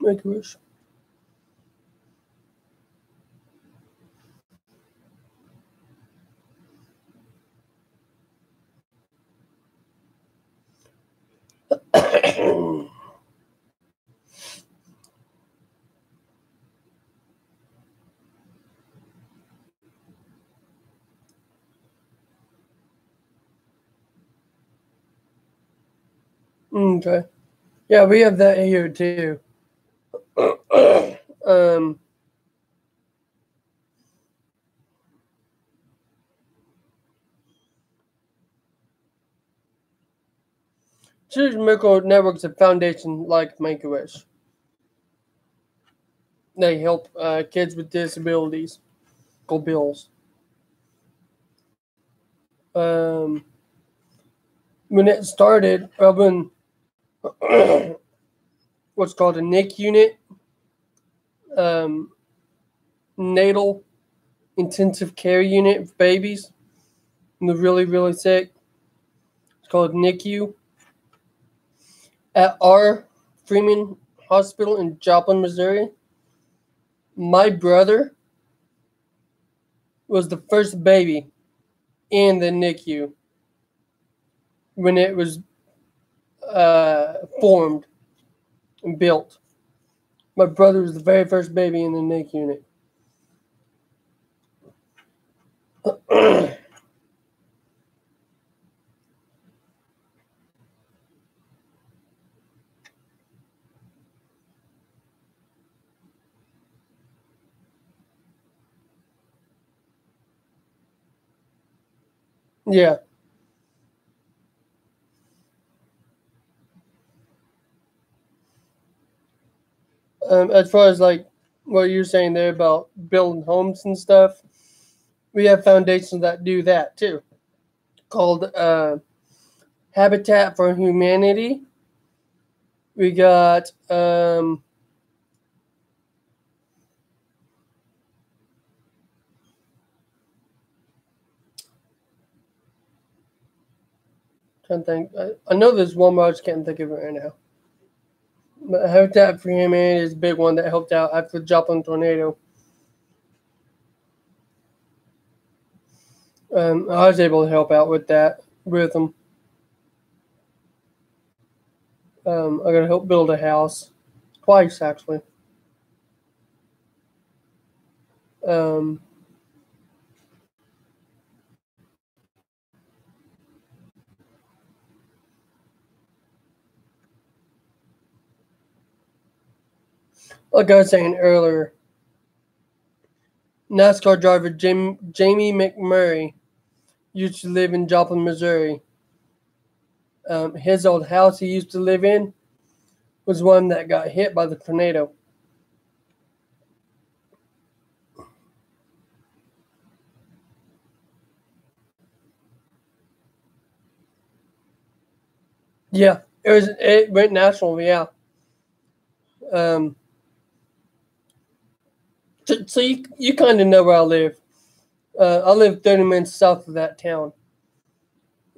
Speaker 1: Make a wish. Okay. Yeah, we have that here too. Children's Miracle Network's a foundation like Make-A-Wish. They help kids with disabilities. Go Bills. When it started, when what's called a NIC unit, natal intensive care unit for babies, and they're really, really sick. It's called NICU. At our Freeman Hospital in Joplin, Missouri, my brother was the first baby in the NICU when it was formed and built. My brother was the very first baby in the NICU unit. Yeah. As far as like what you're saying there about building homes and stuff, we have foundations that do that too, called Habitat for Humanity. We got trying to think. I know there's one more, I just can't think of it right now. But Habitat for Humanity is a big one that helped out after the Joplin tornado. I was able to help out with that with them. I got to help build a house twice actually. Like I was saying earlier, NASCAR driver Jamie McMurray used to live in Joplin, Missouri. his old house he used to live in was one that got hit by the tornado. Yeah, it went national. Yeah. So you kind of know where I live. I live 30 minutes south of that town,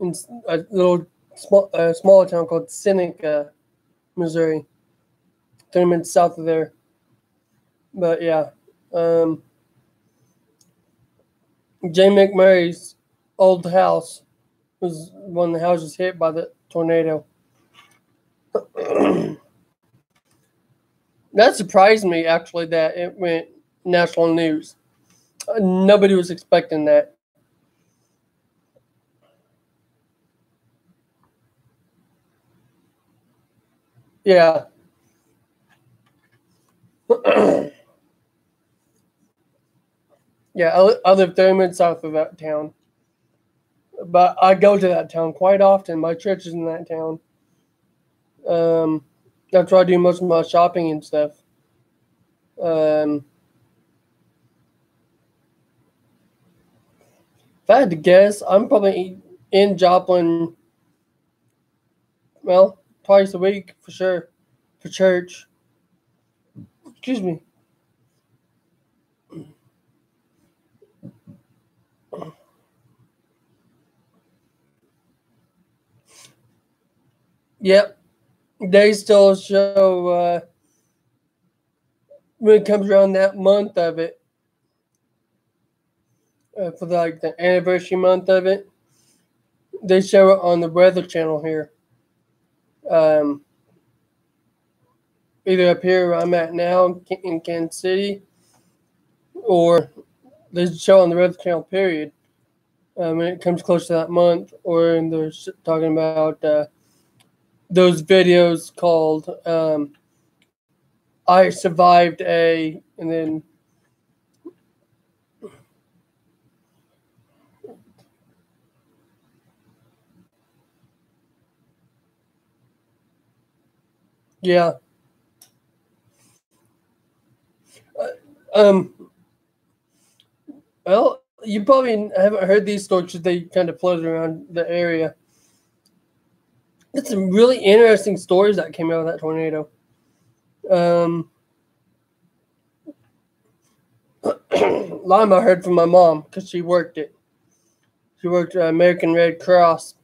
Speaker 1: in a little smaller town called Seneca, Missouri. 30 minutes south of there. But yeah, Jay McMurray's old house was one of the houses hit by the tornado. That surprised me, actually, that it went national news. Nobody was expecting that. Yeah. Yeah, I live 30 minutes south of that town. But I go to that town quite often. My church is in that town. That's where I do most of my shopping and stuff. If I had to guess, I'm probably in Joplin, well, twice a week for sure, for church. Excuse me. Yep, they still show when it comes around that month of it, for the anniversary month of it. They show it on the Weather Channel here. Either up here where I'm at now in Kansas City, or they show on the Weather Channel, period, when it comes close to that month, or they're talking about those videos called I Survived a, and then yeah. Well, you probably haven't heard these stories because they kind of floated around the area. It's some really interesting stories that came out of that tornado. A lot of them I heard from my mom because she worked it. She worked American Red Cross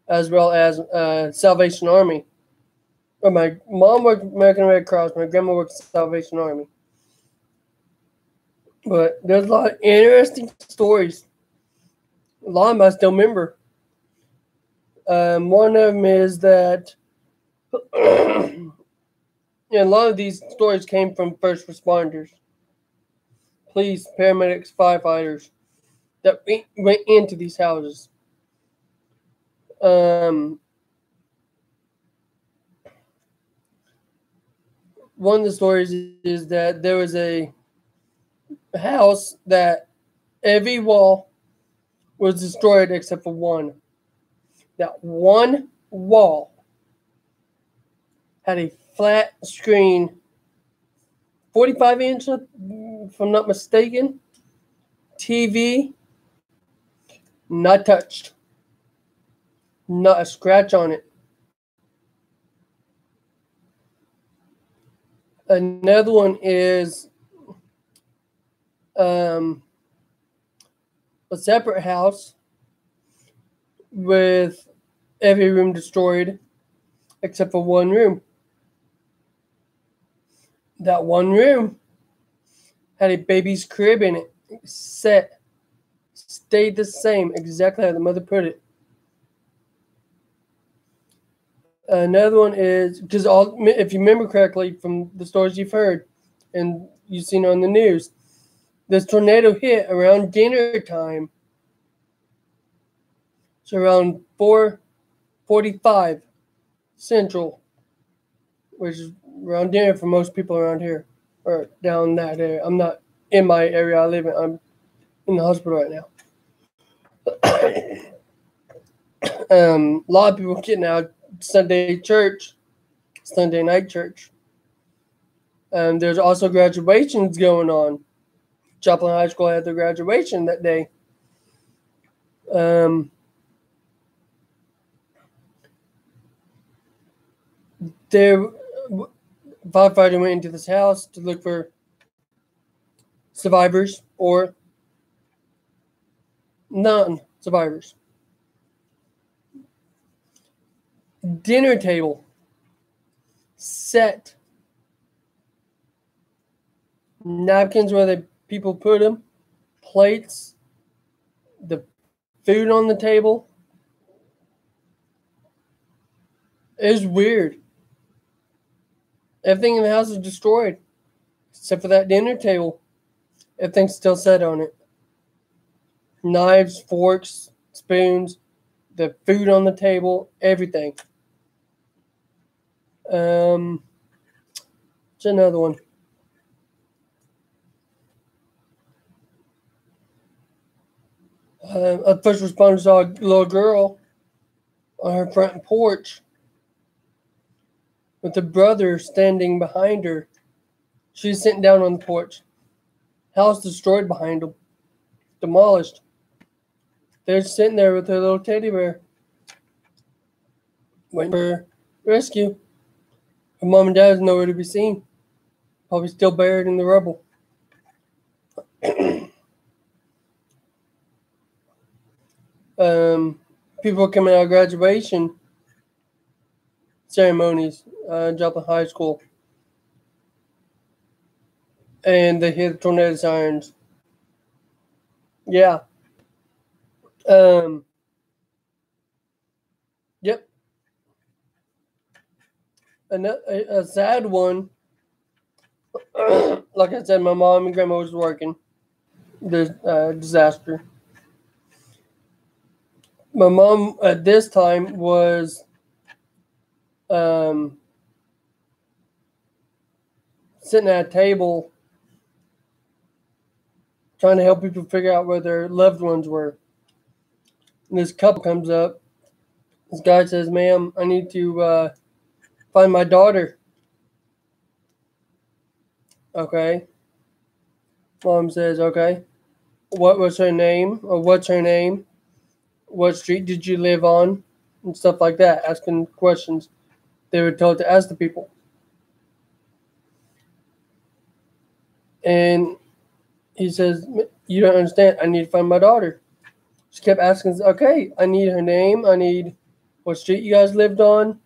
Speaker 1: as well as Salvation Army. Well, my mom worked American Red Cross. My grandma worked Salvation Army. But there's a lot of interesting stories. A lot of them I still remember. One of them is that a lot of these stories came from first responders, police, paramedics, firefighters that went into these houses. One of the stories is that there was a house that every wall was destroyed except for one. That one wall had a flat screen, 45-inch, if I'm not mistaken, TV, not touched. Not a scratch on it. Another one is a separate house with every room destroyed except for one room. That one room had a baby's crib in it. Stayed the same, exactly how the mother put it. Another one is, because if you remember correctly from the stories you've heard and you've seen on the news, this tornado hit around dinner time. So around 4:45 Central, which is around dinner for most people around here or down that area. I'm not in my area I live in. I'm in the hospital right now. A lot of people getting out Sunday night church. There's also graduations going on. Joplin High School had their graduation that day. Firefighter went into this house to look for survivors or non-survivors. Dinner table set, napkins where the people put them, plates, the food on the table. It's weird. Everything in the house is destroyed except for that dinner table. Everything's still set on it. Knives, forks, spoons, the food on the table, everything. It's another one. A first responder saw a little girl on her front porch with a brother standing behind her. She's sitting down on the porch. House destroyed behind them. Demolished. They're sitting there with their little teddy bear. Waiting for rescue. Her mom and dad is nowhere to be seen. Probably still buried in the rubble. People coming out of graduation ceremonies, Joplin High School. And they hear the tornado sirens. Yeah. Yep. A sad one. Like I said, my mom and grandma was working. There's disaster. My mom at this time was sitting at a table trying to help people figure out where their loved ones were. And this couple comes up. This guy says, "Ma'am, I need to find my daughter." Okay. Mom says, "Okay. What was her name? Or what's her name? What street did you live on?" And stuff like that, asking questions they were told to ask the people. And he says, "You don't understand. I need to find my daughter." She kept asking, "Okay, I need her name. I need what street you guys lived on,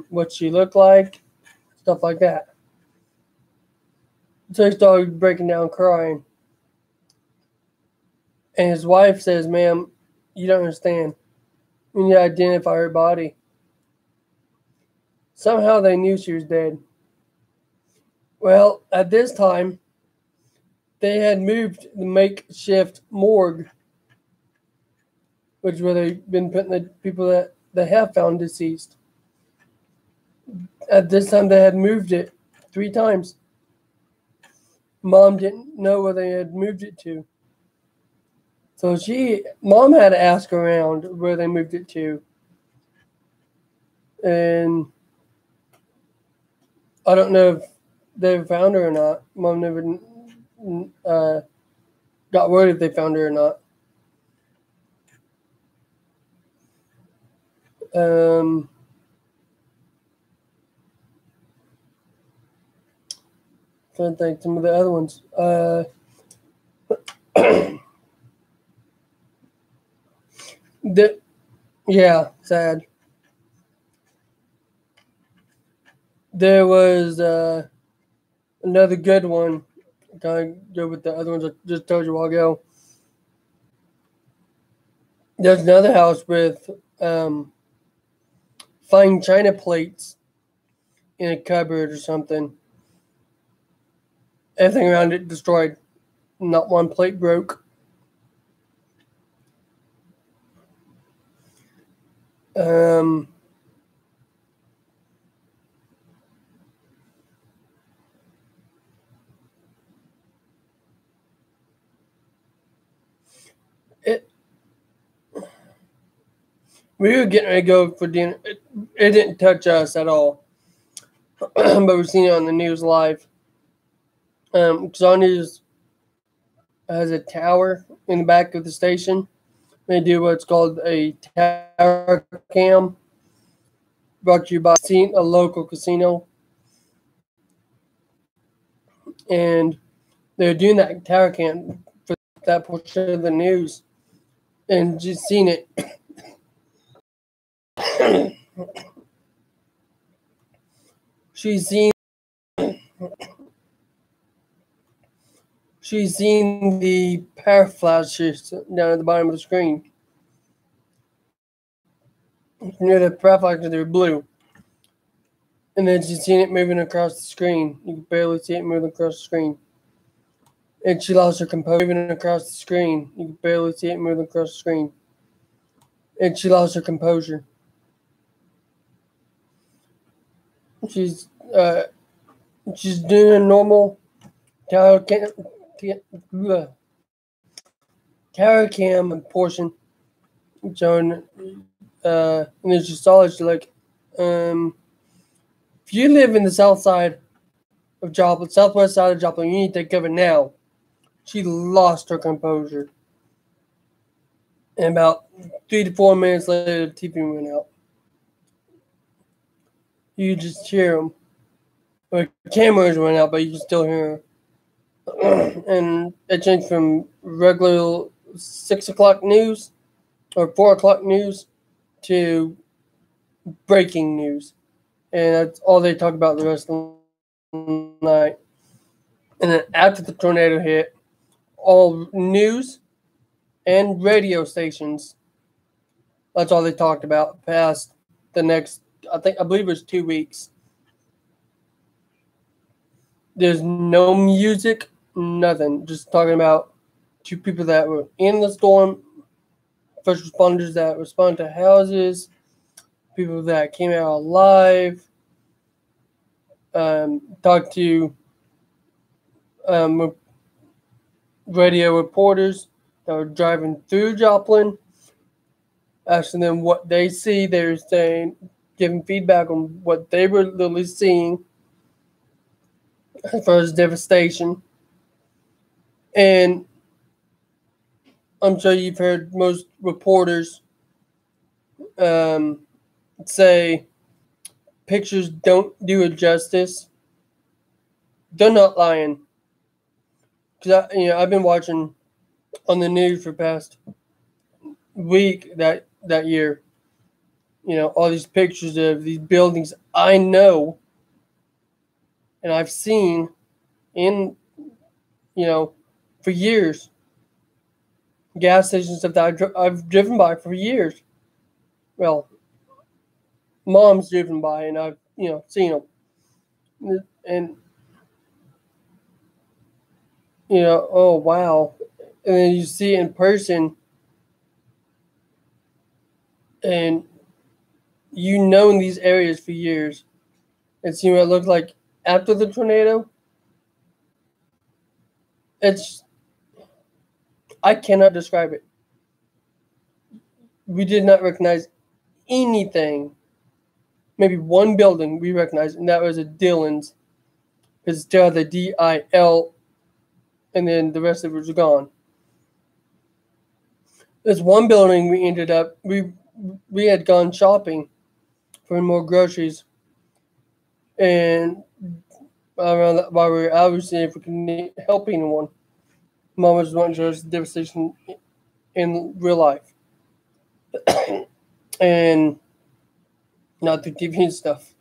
Speaker 1: what she looked like, stuff like that." So he started breaking down crying. And his wife says, "Ma'am, you don't understand. We need to identify her body." Somehow they knew she was dead. Well, at this time, they had moved the makeshift morgue, which is where they've been putting the people that they have found deceased. At this time, they had moved it 3 times. Mom didn't know where they had moved it to. So Mom had to ask around where they moved it to. And I don't know if they found her or not. Mom never got word if they found her or not. Trying to think some of the other ones. Yeah, sad. There was another good one. Kind of go with the other ones I just told you a while ago. There's another house with fine china plates in a cupboard or something. Everything around it destroyed. Not one plate broke. We were getting ready to go for dinner. It didn't touch us at all, but we're seeing it on the news live. Because our news has a tower in the back of the station. They do what's called a tower cam, brought to you by a local casino. And they're doing that tower cam for that portion of the news. And just seen it. She's seen the power flashes down at the bottom of the screen. Near the power flashes, they're blue. And then she's seen it moving across the screen. You can barely see it moving across the screen. And she lost her composure moving across the screen. You can barely see it moving across the screen. And she lost her composure. She's doing a normal tower cam portion. Showing, and then she saw it. She's like, if you live in the south side of Joplin, southwest side of Joplin, you need to take cover now. She lost her composure. And about 3 to 4 minutes later, the TV went out. You just hear them. The cameras went out, but you can still hear her. And it changed from regular 6 o'clock news or 4 o'clock news to breaking news. And that's all they talk about the rest of the night. And then after the tornado hit, all news and radio stations, that's all they talked about past the next, I believe it was 2 weeks. There's no music, nothing. Just talking about 2 people that were in the storm, first responders that responded to houses, people that came out alive, talked to radio reporters that were driving through Joplin, asking them what they see. They were saying, giving feedback on what they were literally seeing as far as devastation. And I'm sure you've heard most reporters say pictures don't do it justice. They're not lying. Because I've been watching on the news for the past week that year. All these pictures of these buildings I know and I've seen in, for years. Gas stations that I've driven by for years. Well, Mom's driven by and I've, seen them. And, oh, wow. And then you see it in person and in these areas for years. And see what it looked like after the tornado. I cannot describe it. We did not recognize anything. Maybe one building we recognized, and that was a Dillon's. Because it still had the DIL, and then the rest of it was gone. There's one building we ended up, we had gone shopping for more groceries. And around that, while we were out, we seeing if we could help anyone. Mom was wanting to show us the devastation in real life. And not through TV and stuff.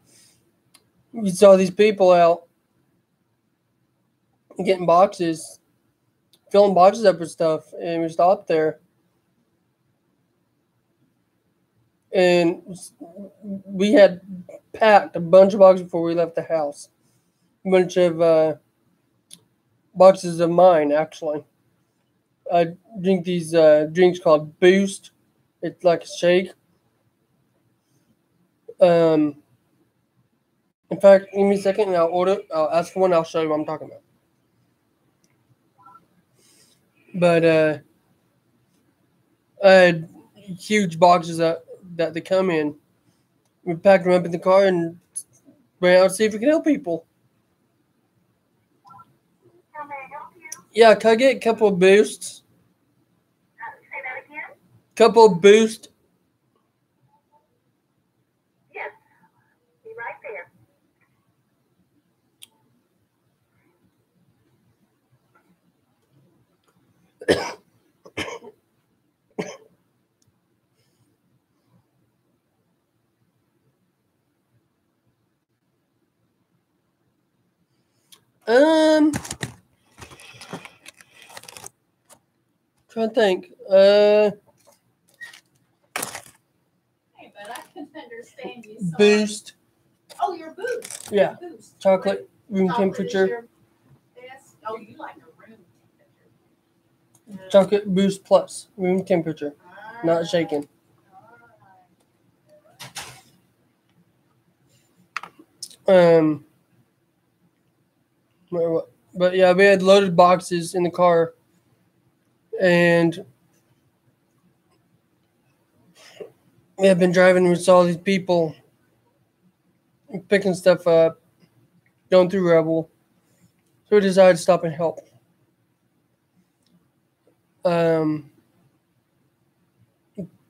Speaker 1: We saw these people out getting boxes, filling boxes up with stuff, and we stopped there. And we had packed a bunch of boxes before we left the house. A bunch of boxes of mine, actually. I drink these drinks called Boost. It's like a shake. In fact, give me a second and I'll ask for one. I'll show you what I'm talking about. But I had huge boxes that that they come in. We packed them up in the car and ran out to see if we can help people.
Speaker 4: How may I help you?
Speaker 1: Yeah, can I get a couple of boosts?
Speaker 4: Say that again?
Speaker 1: Couple of boosts.
Speaker 4: Yes. Be right there.
Speaker 1: Trying to think.
Speaker 2: Hey, but I can understand you. Sorry.
Speaker 1: Boost.
Speaker 2: Oh, your boost.
Speaker 1: Yeah.
Speaker 2: Boost.
Speaker 1: Chocolate room
Speaker 2: Chocolate is
Speaker 1: temperature.
Speaker 2: your best. Oh, you like a room temperature.
Speaker 1: Chocolate boost plus room temperature. Not shaken. But yeah, we had loaded boxes in the car, and we had been driving and we saw these people picking stuff up, going through rubble. So we decided to stop and help.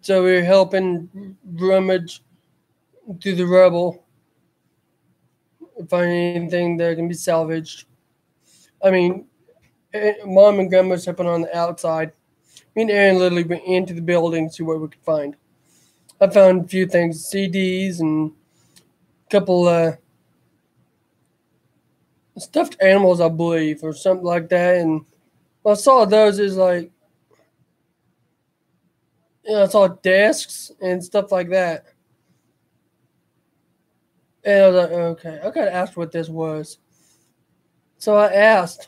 Speaker 1: So we were helping rummage through the rubble, find anything that can be salvaged. I mean, Mom and Grandma was helping on the outside. Me and Aaron literally went into the building to see what we could find. I found a few things, CDs and a couple stuffed animals, I believe, or something like that. And when I saw those, is like, I saw desks and stuff like that. And I was like, okay, I gotta ask what this was. So I asked.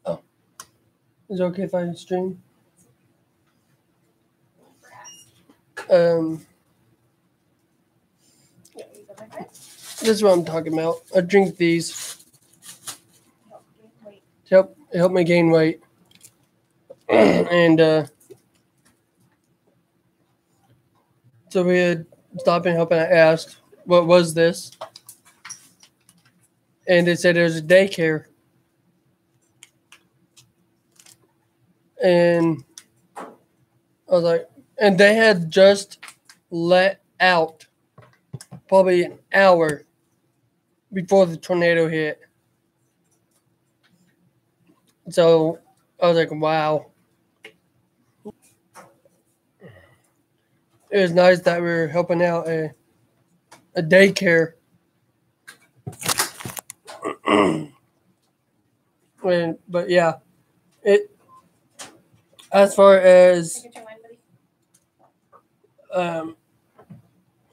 Speaker 1: Oh, is it okay if I stream? This is what I'm talking about. I drink these to help me gain weight. And so we had stopped and help, and I asked, what was this? And they said it was a daycare. And I was like, and they had just let out probably an hour before the tornado hit. So I was like, wow. It was nice that we were helping out a daycare. But yeah, as far as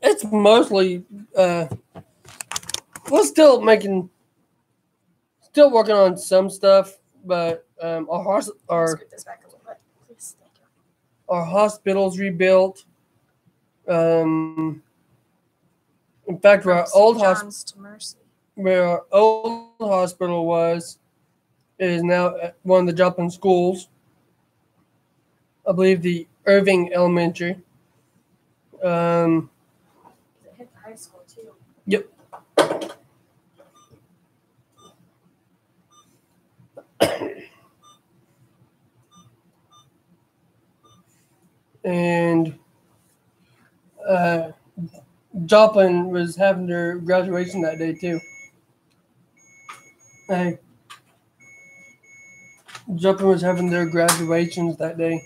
Speaker 1: it's mostly we're still working on some stuff, but our hospital's rebuilt. In fact, where our old hospital was, is now one of the Joplin schools. I believe the Irving Elementary.
Speaker 3: It hit the high school too.
Speaker 1: Yep. And Joplin was having their graduation that day too. Hey, Joplin was having their graduations that day,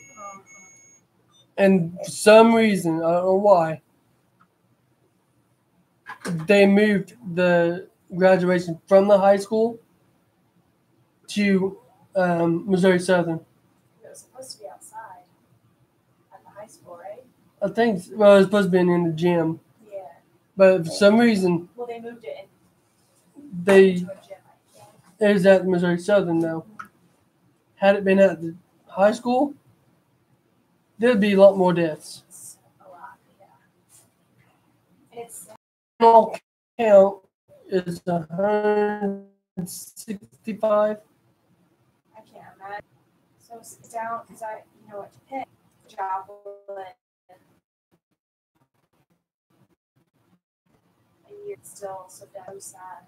Speaker 1: and for some reason, I don't know why, they moved the graduation from the high school to Missouri Southern.
Speaker 3: It was supposed to be outside at the high school, right?
Speaker 1: I think, well, it was supposed to be in the gym,
Speaker 3: Yeah.
Speaker 1: but for some reason,
Speaker 3: Well, they moved it
Speaker 1: they
Speaker 3: into a gym, I think.
Speaker 1: it was at Missouri Southern now. Had it been at the high school, there'd be a lot more deaths.
Speaker 3: It's a lot, yeah. It's
Speaker 1: All count is 165.
Speaker 3: I can't imagine. So sit down because I know what to pick. Joplin. And you're still so damn sad.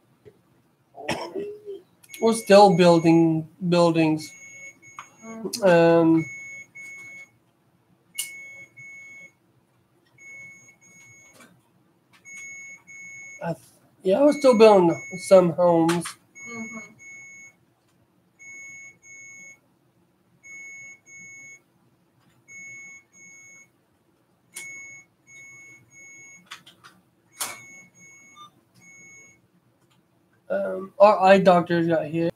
Speaker 1: We're still building buildings.
Speaker 3: Mhm.
Speaker 1: Yeah, we're still building some homes.
Speaker 3: Mhm.
Speaker 1: Our eye doctors got hit,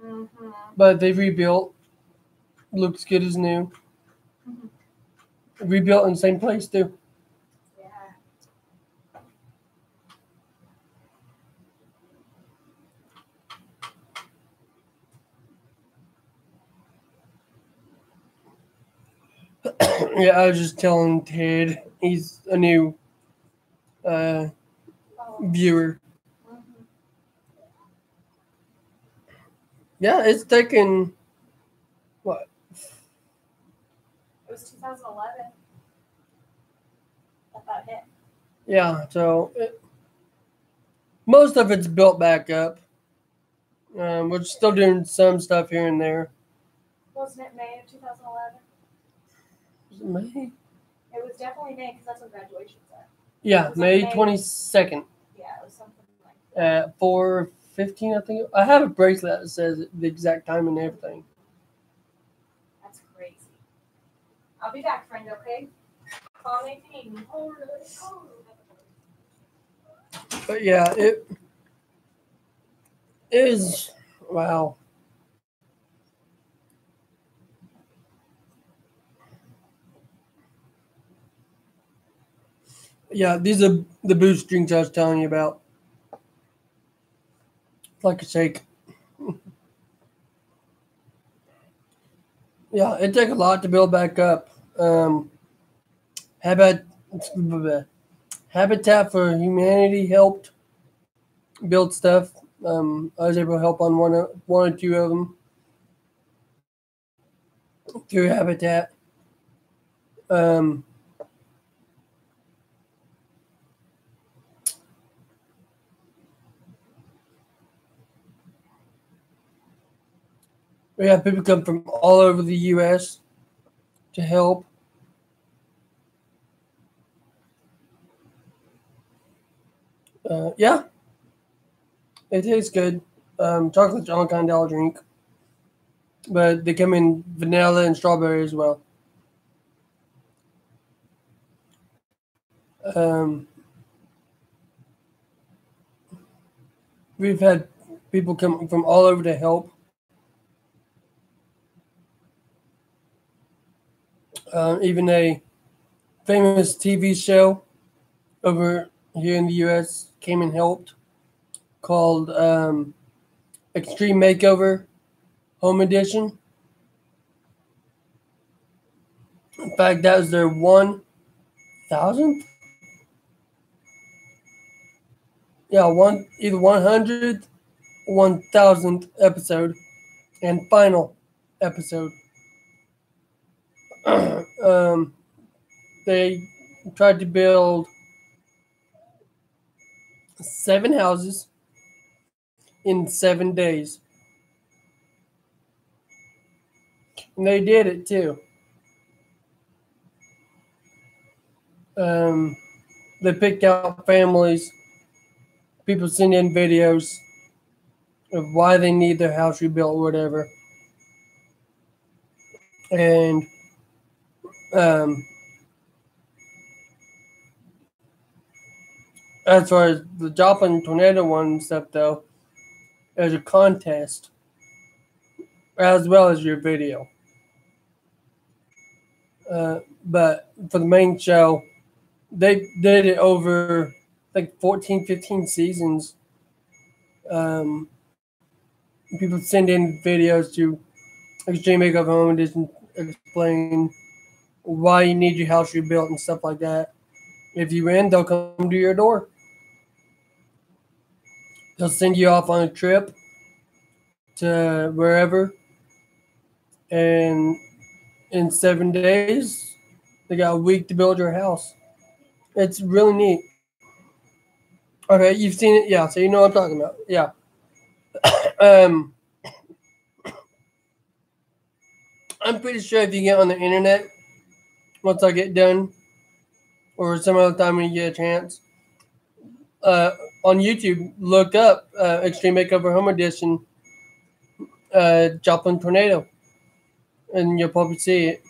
Speaker 3: Mhm.
Speaker 1: but they rebuilt. Looks good as new.
Speaker 3: Mhm.
Speaker 1: Rebuilt in the same place too.
Speaker 3: Yeah.
Speaker 1: Yeah, I was just telling Ted he's a new
Speaker 3: Oh.
Speaker 1: viewer.
Speaker 3: Mhm.
Speaker 1: Yeah, it's taken what?
Speaker 3: It was 2011 that hit.
Speaker 1: Yeah, so most of it's built back up. We're still doing some stuff here and there.
Speaker 3: Wasn't it May of 2011?
Speaker 1: Was it May?
Speaker 3: It was definitely May because that's when graduation's at.
Speaker 1: Yeah,
Speaker 3: It was like
Speaker 1: May
Speaker 3: May.
Speaker 1: 22nd
Speaker 3: Yeah, it was something like that.
Speaker 1: at 4:15. I think I have a bracelet that says the exact time and everything.
Speaker 3: That's crazy. I'll be back, friend, okay? Call me if you need me.
Speaker 1: But yeah, it is wow. Yeah, these are the boost drinks I was telling you about. It's like a shake. Yeah, it took a lot to build back up. Habitat, Habitat for Humanity helped build stuff. I was able to help on one or two of them through Habitat. Um, we have people come from all over the U.S. to help. Yeah, it tastes good. Chocolate's the only kind I'll drink, but they come in vanilla and strawberry as well. Um, we've had people come from all over to help. Even a famous TV show over here in the U.S. came and helped called Extreme Makeover Home Edition. In fact, that was their 1,000th? Yeah, either 100th, 1,000th episode, and final episode. They tried to build 7 houses in 7 days. And they did it too. They picked out families. People send in videos of why they need their house rebuilt or whatever. And um, as far as the Joplin tornado one and stuff, though, there's a contest as well as your video. But for the main show, they did it over like 14, 15 seasons. People send in videos to Extreme Makeover Home Edition explain why you need your house rebuilt and stuff like that. If you win, they'll come to your door. They'll send you off on a trip to wherever, and in 7 days, they got a week to build your house. It's really neat. Okay, you've seen it, yeah. So you know what I'm talking about, yeah. um, I'm pretty sure if you get on the internet, once I get done, or some other time when you get a chance, on YouTube, look up Extreme Makeover Home Edition, Joplin Tornado, and you'll probably see it.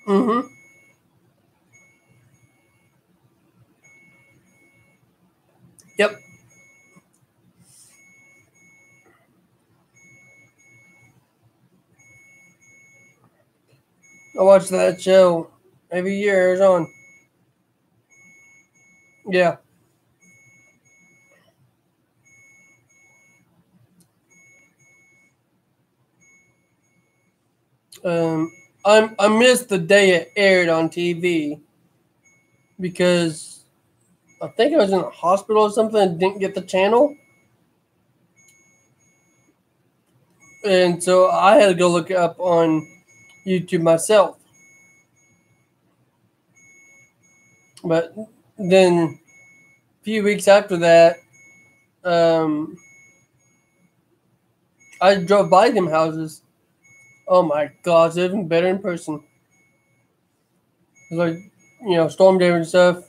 Speaker 1: Mm-hmm. Yep. I watch that show every year. It's on. Yeah. Um, I missed the day it aired on TV because I think I was in a hospital or something and didn't get the channel. And so I had to go look it up on YouTube myself. But then a few weeks after that, um, I drove by them houses. Oh my God, it's even better in person. It's like, storm damage stuff,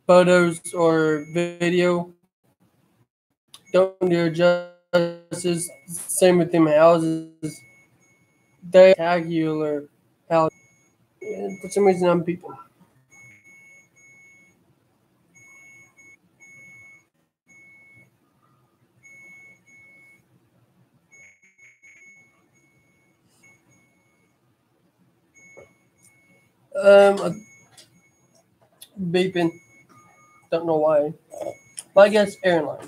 Speaker 1: photos or video don't do it justice. Same with them houses. They spectacular house. And for some reason, I'm people. Beeping. Don't know why. But I guess airline.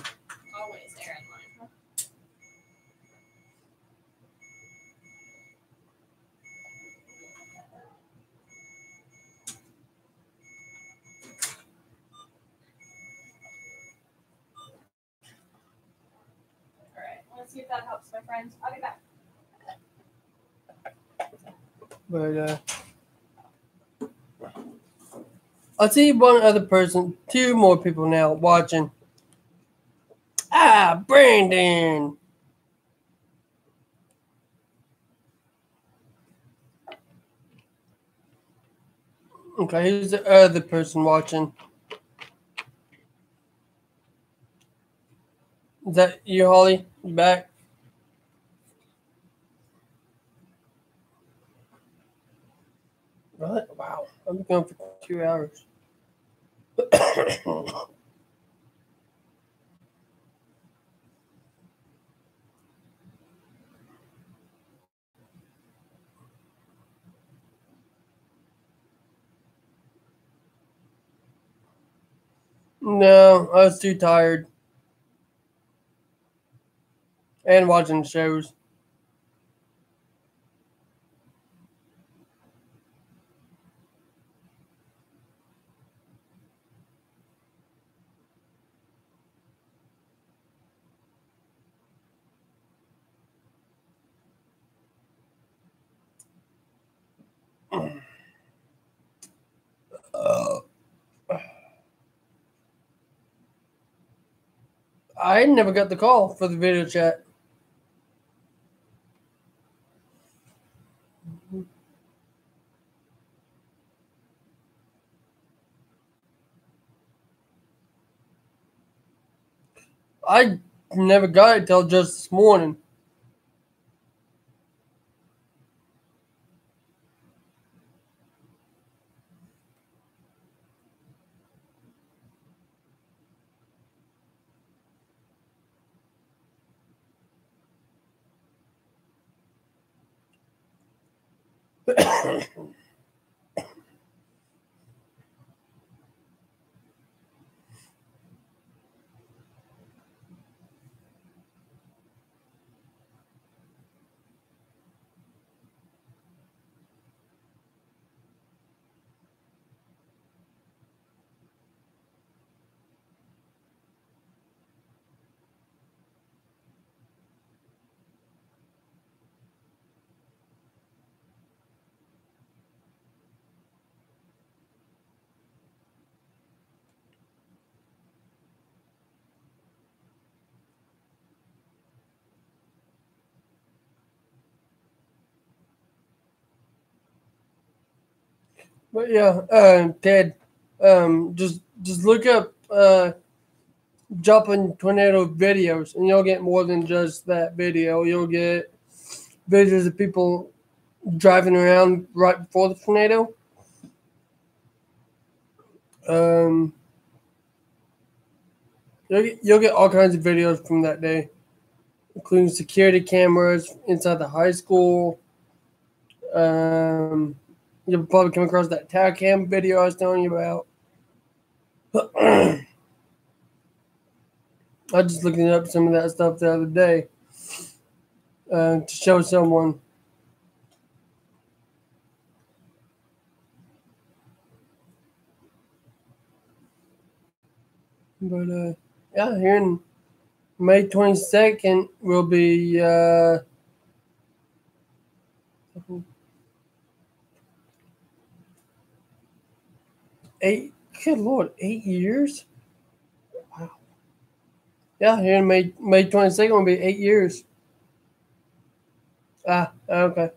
Speaker 3: Always Aaron line. All right, let's see if that helps, my friends. I'll be back.
Speaker 1: But I see one other person, two more people now watching. Brandon. Okay, who's the other person watching? Is that you, Holly? You back? Really? Wow. I've been going for 2 hours. No, I was too tired. And watching shows. I never got the call for the video chat. I never got it till just this morning. But yeah, Ted, just look up Joplin tornado videos, and you'll get more than just that video. You'll get videos of people driving around right before the tornado. Um, you'll get all kinds of videos from that day, including security cameras inside the high school. Um, you'll probably come across that tag cam video I was telling you about. I was just looking up some of that stuff the other day to show someone. But yeah, here in May 22nd will be good Lord, 8 years? Wow. Yeah, here in May 22nd will be 8 years. Ah, okay.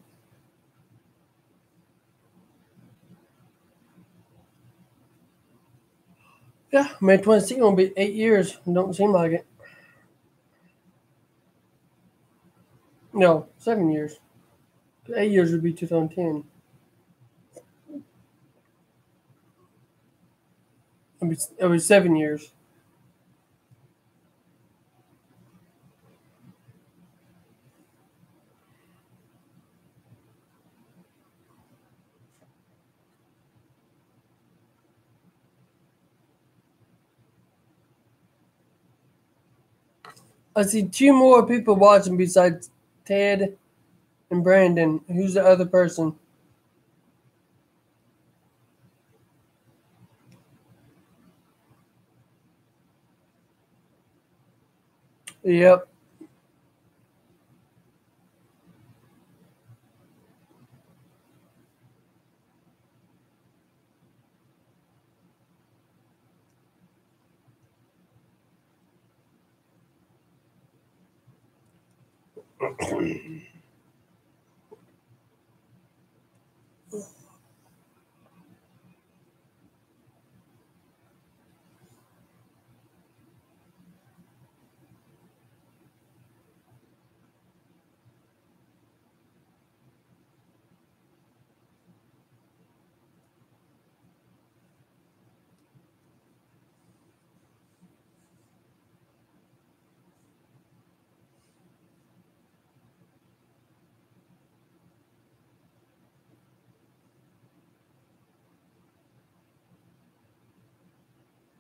Speaker 1: Yeah, May 22nd will be 8 years. Don't seem like it. No, 7 years. 8 years would be 2010. It'll be 7 years. I see two more people watching besides Ted and Brandon. Who's the other person? Yep.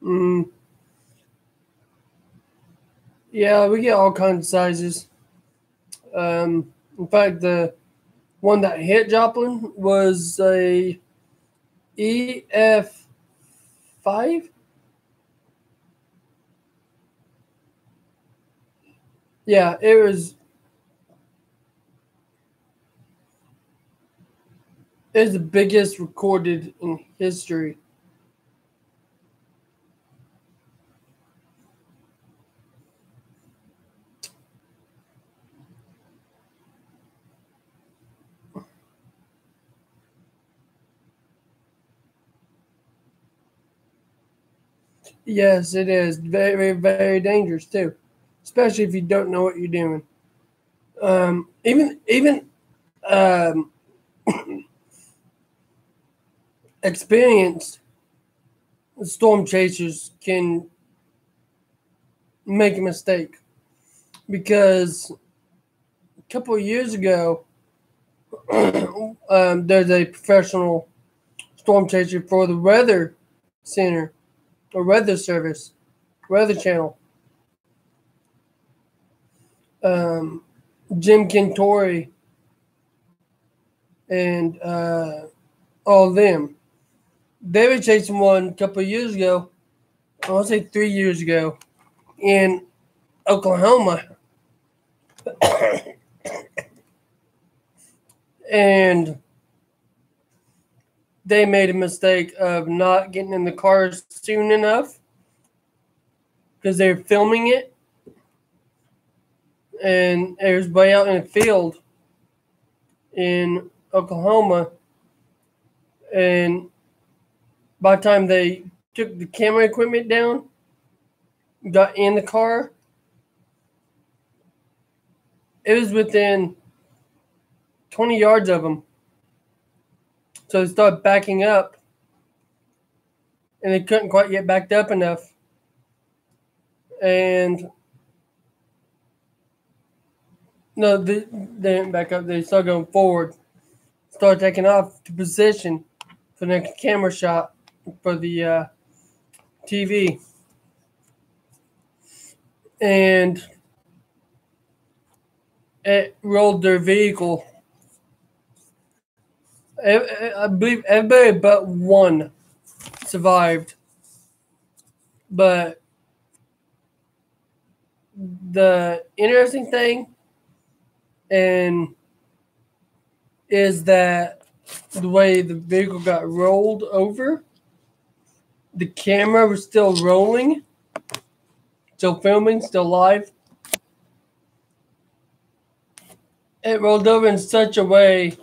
Speaker 1: Mm, yeah, we get all kinds of sizes. In fact, the one that hit Joplin was a EF5. Yeah, it was the biggest recorded in history. Yes, it is very, very dangerous too, especially if you don't know what you're doing. Even um, experienced storm chasers can make a mistake because a couple of years ago, there's a professional storm chaser for the Weather Center or Weather Service, Weather Channel. Jim Cantori and all of them. They were chasing one a couple of years ago. I want to say 3 years ago in Oklahoma. And they made a mistake of not getting in the car soon enough because they were filming it. And it was way out in the field in Oklahoma. And by the time they took the camera equipment down, got in the car, it was within 20 yards of them. So they started backing up, and they couldn't quite get backed up enough. And no, they didn't back up. They started going forward, started taking off to position for the next camera shot for the TV. And it rolled their vehicle. I believe everybody but one survived. But the interesting thing is that the way the vehicle got rolled over, the camera was still rolling, still filming, still live. It rolled over in such a way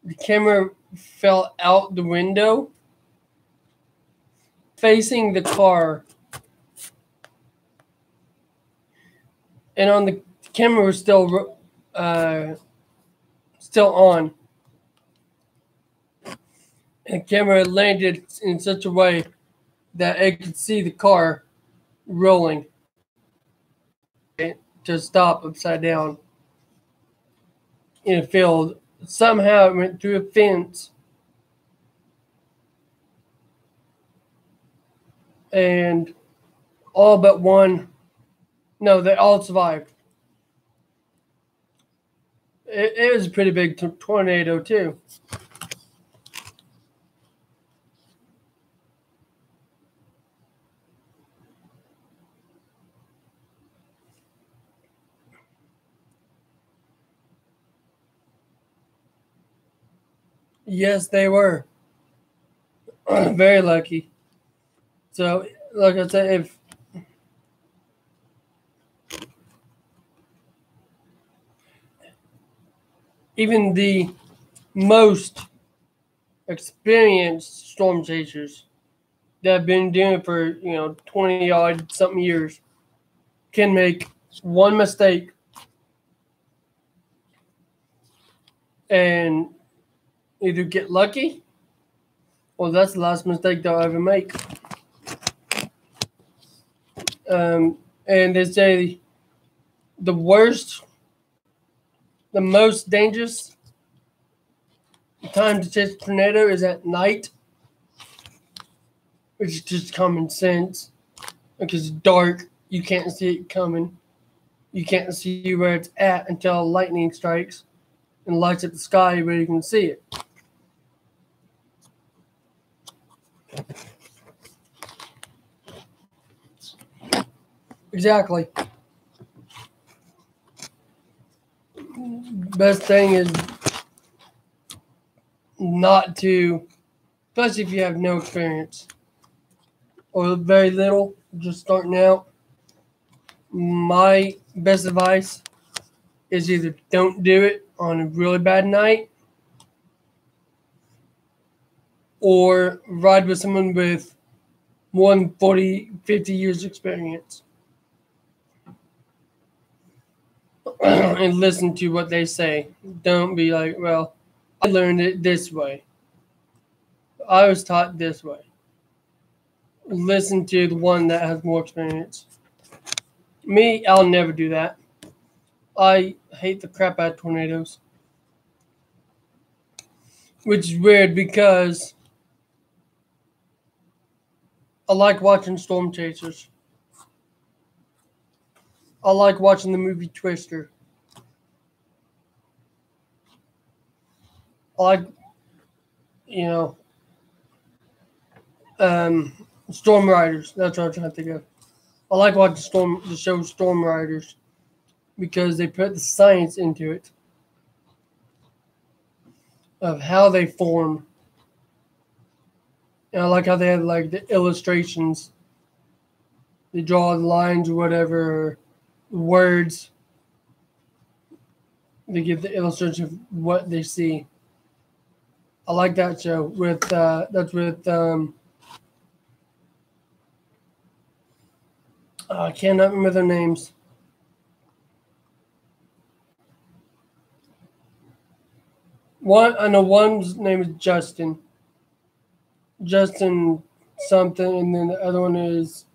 Speaker 1: the camera fell out the window facing the car. And on the camera was still on. And the camera landed in such a way that it could see the car rolling to stop upside down in a field. Somehow it went through a fence and all but one, no, they all survived. It was a pretty big tornado too. Yes, they were. Very lucky. So, like I said, if even the most experienced storm chasers that have been doing it for 20 odd something years can make one mistake and either get lucky or that's the last mistake they'll ever make. And they say the most dangerous time to chase a tornado is at night, which is just common sense because it's dark. You can't see it coming. You can't see where it's at until lightning strikes and lights up the sky where you can see it. Exactly. Best thing is not to, especially if you have no experience or very little, just starting out. My best advice is either don't do it on a really bad night or ride with someone with more than 40, 50 years experience and listen to what they say. Don't be like, well, I learned it this way. I was taught this way. Listen to the one that has more experience. Me, I'll never do that. I hate the crap out of tornadoes. Which is weird because I like watching storm chasers. I like watching the movie Twister. I like, Storm Riders. That's what I'm trying to think of. I like watching the show Storm Riders because they put the science into it of how they form. And I like how they have like the illustrations. They draw the lines or whatever, or words. They give the illustration of what they see. I like that show with that's with I cannot remember their names. One I know one's name is Justin. Justin something, and then the other one is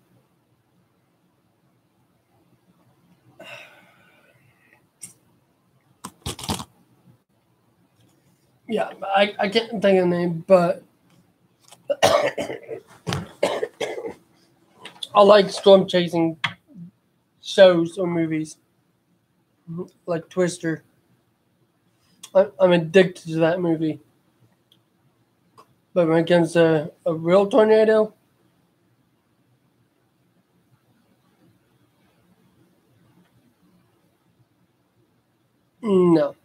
Speaker 1: yeah, I can't think of the name, but I like storm chasing shows or movies like Twister. I'm addicted to that movie. But when it comes to a real tornado, no.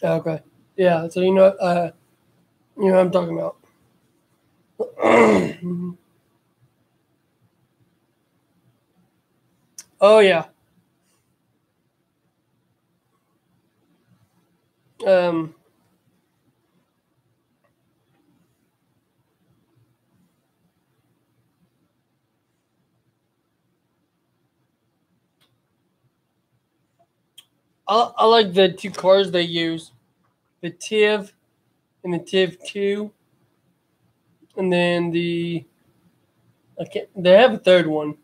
Speaker 1: Okay. Yeah, so you know what I'm talking about. Oh yeah. Um I like the two cars they use. The TIV and the TIV 2. And then I can't they have a third one.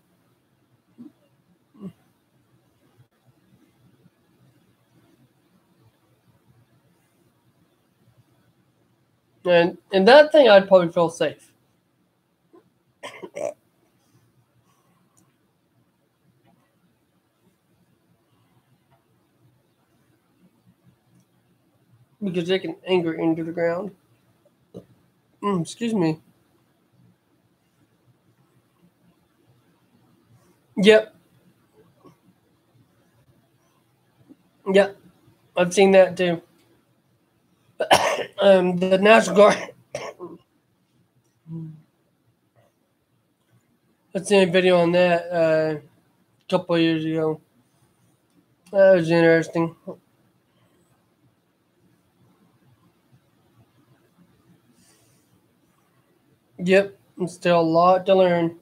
Speaker 1: And that thing I'd probably feel safe. Because they can anchor into the ground. Excuse me. Yep. Yep. I've seen that too. The National Guard. I've seen a video on that a couple of years ago. That was interesting. Yep. And still a lot to learn.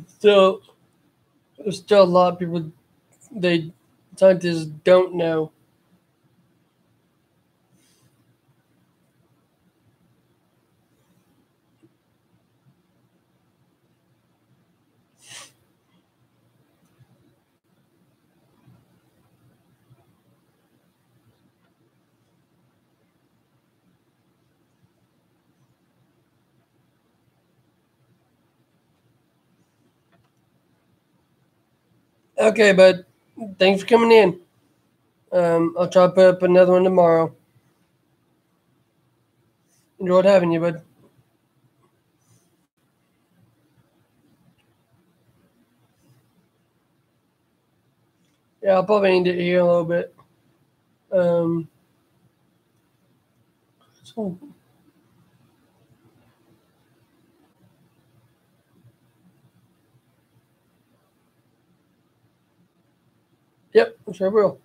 Speaker 1: Still, there's still a lot of people they scientists don't know. Okay, bud. Thanks for coming in. I'll try to put up another one tomorrow. Enjoyed having you, bud. Yeah, I'll probably end it here a little bit. Um, so, yep, sure will.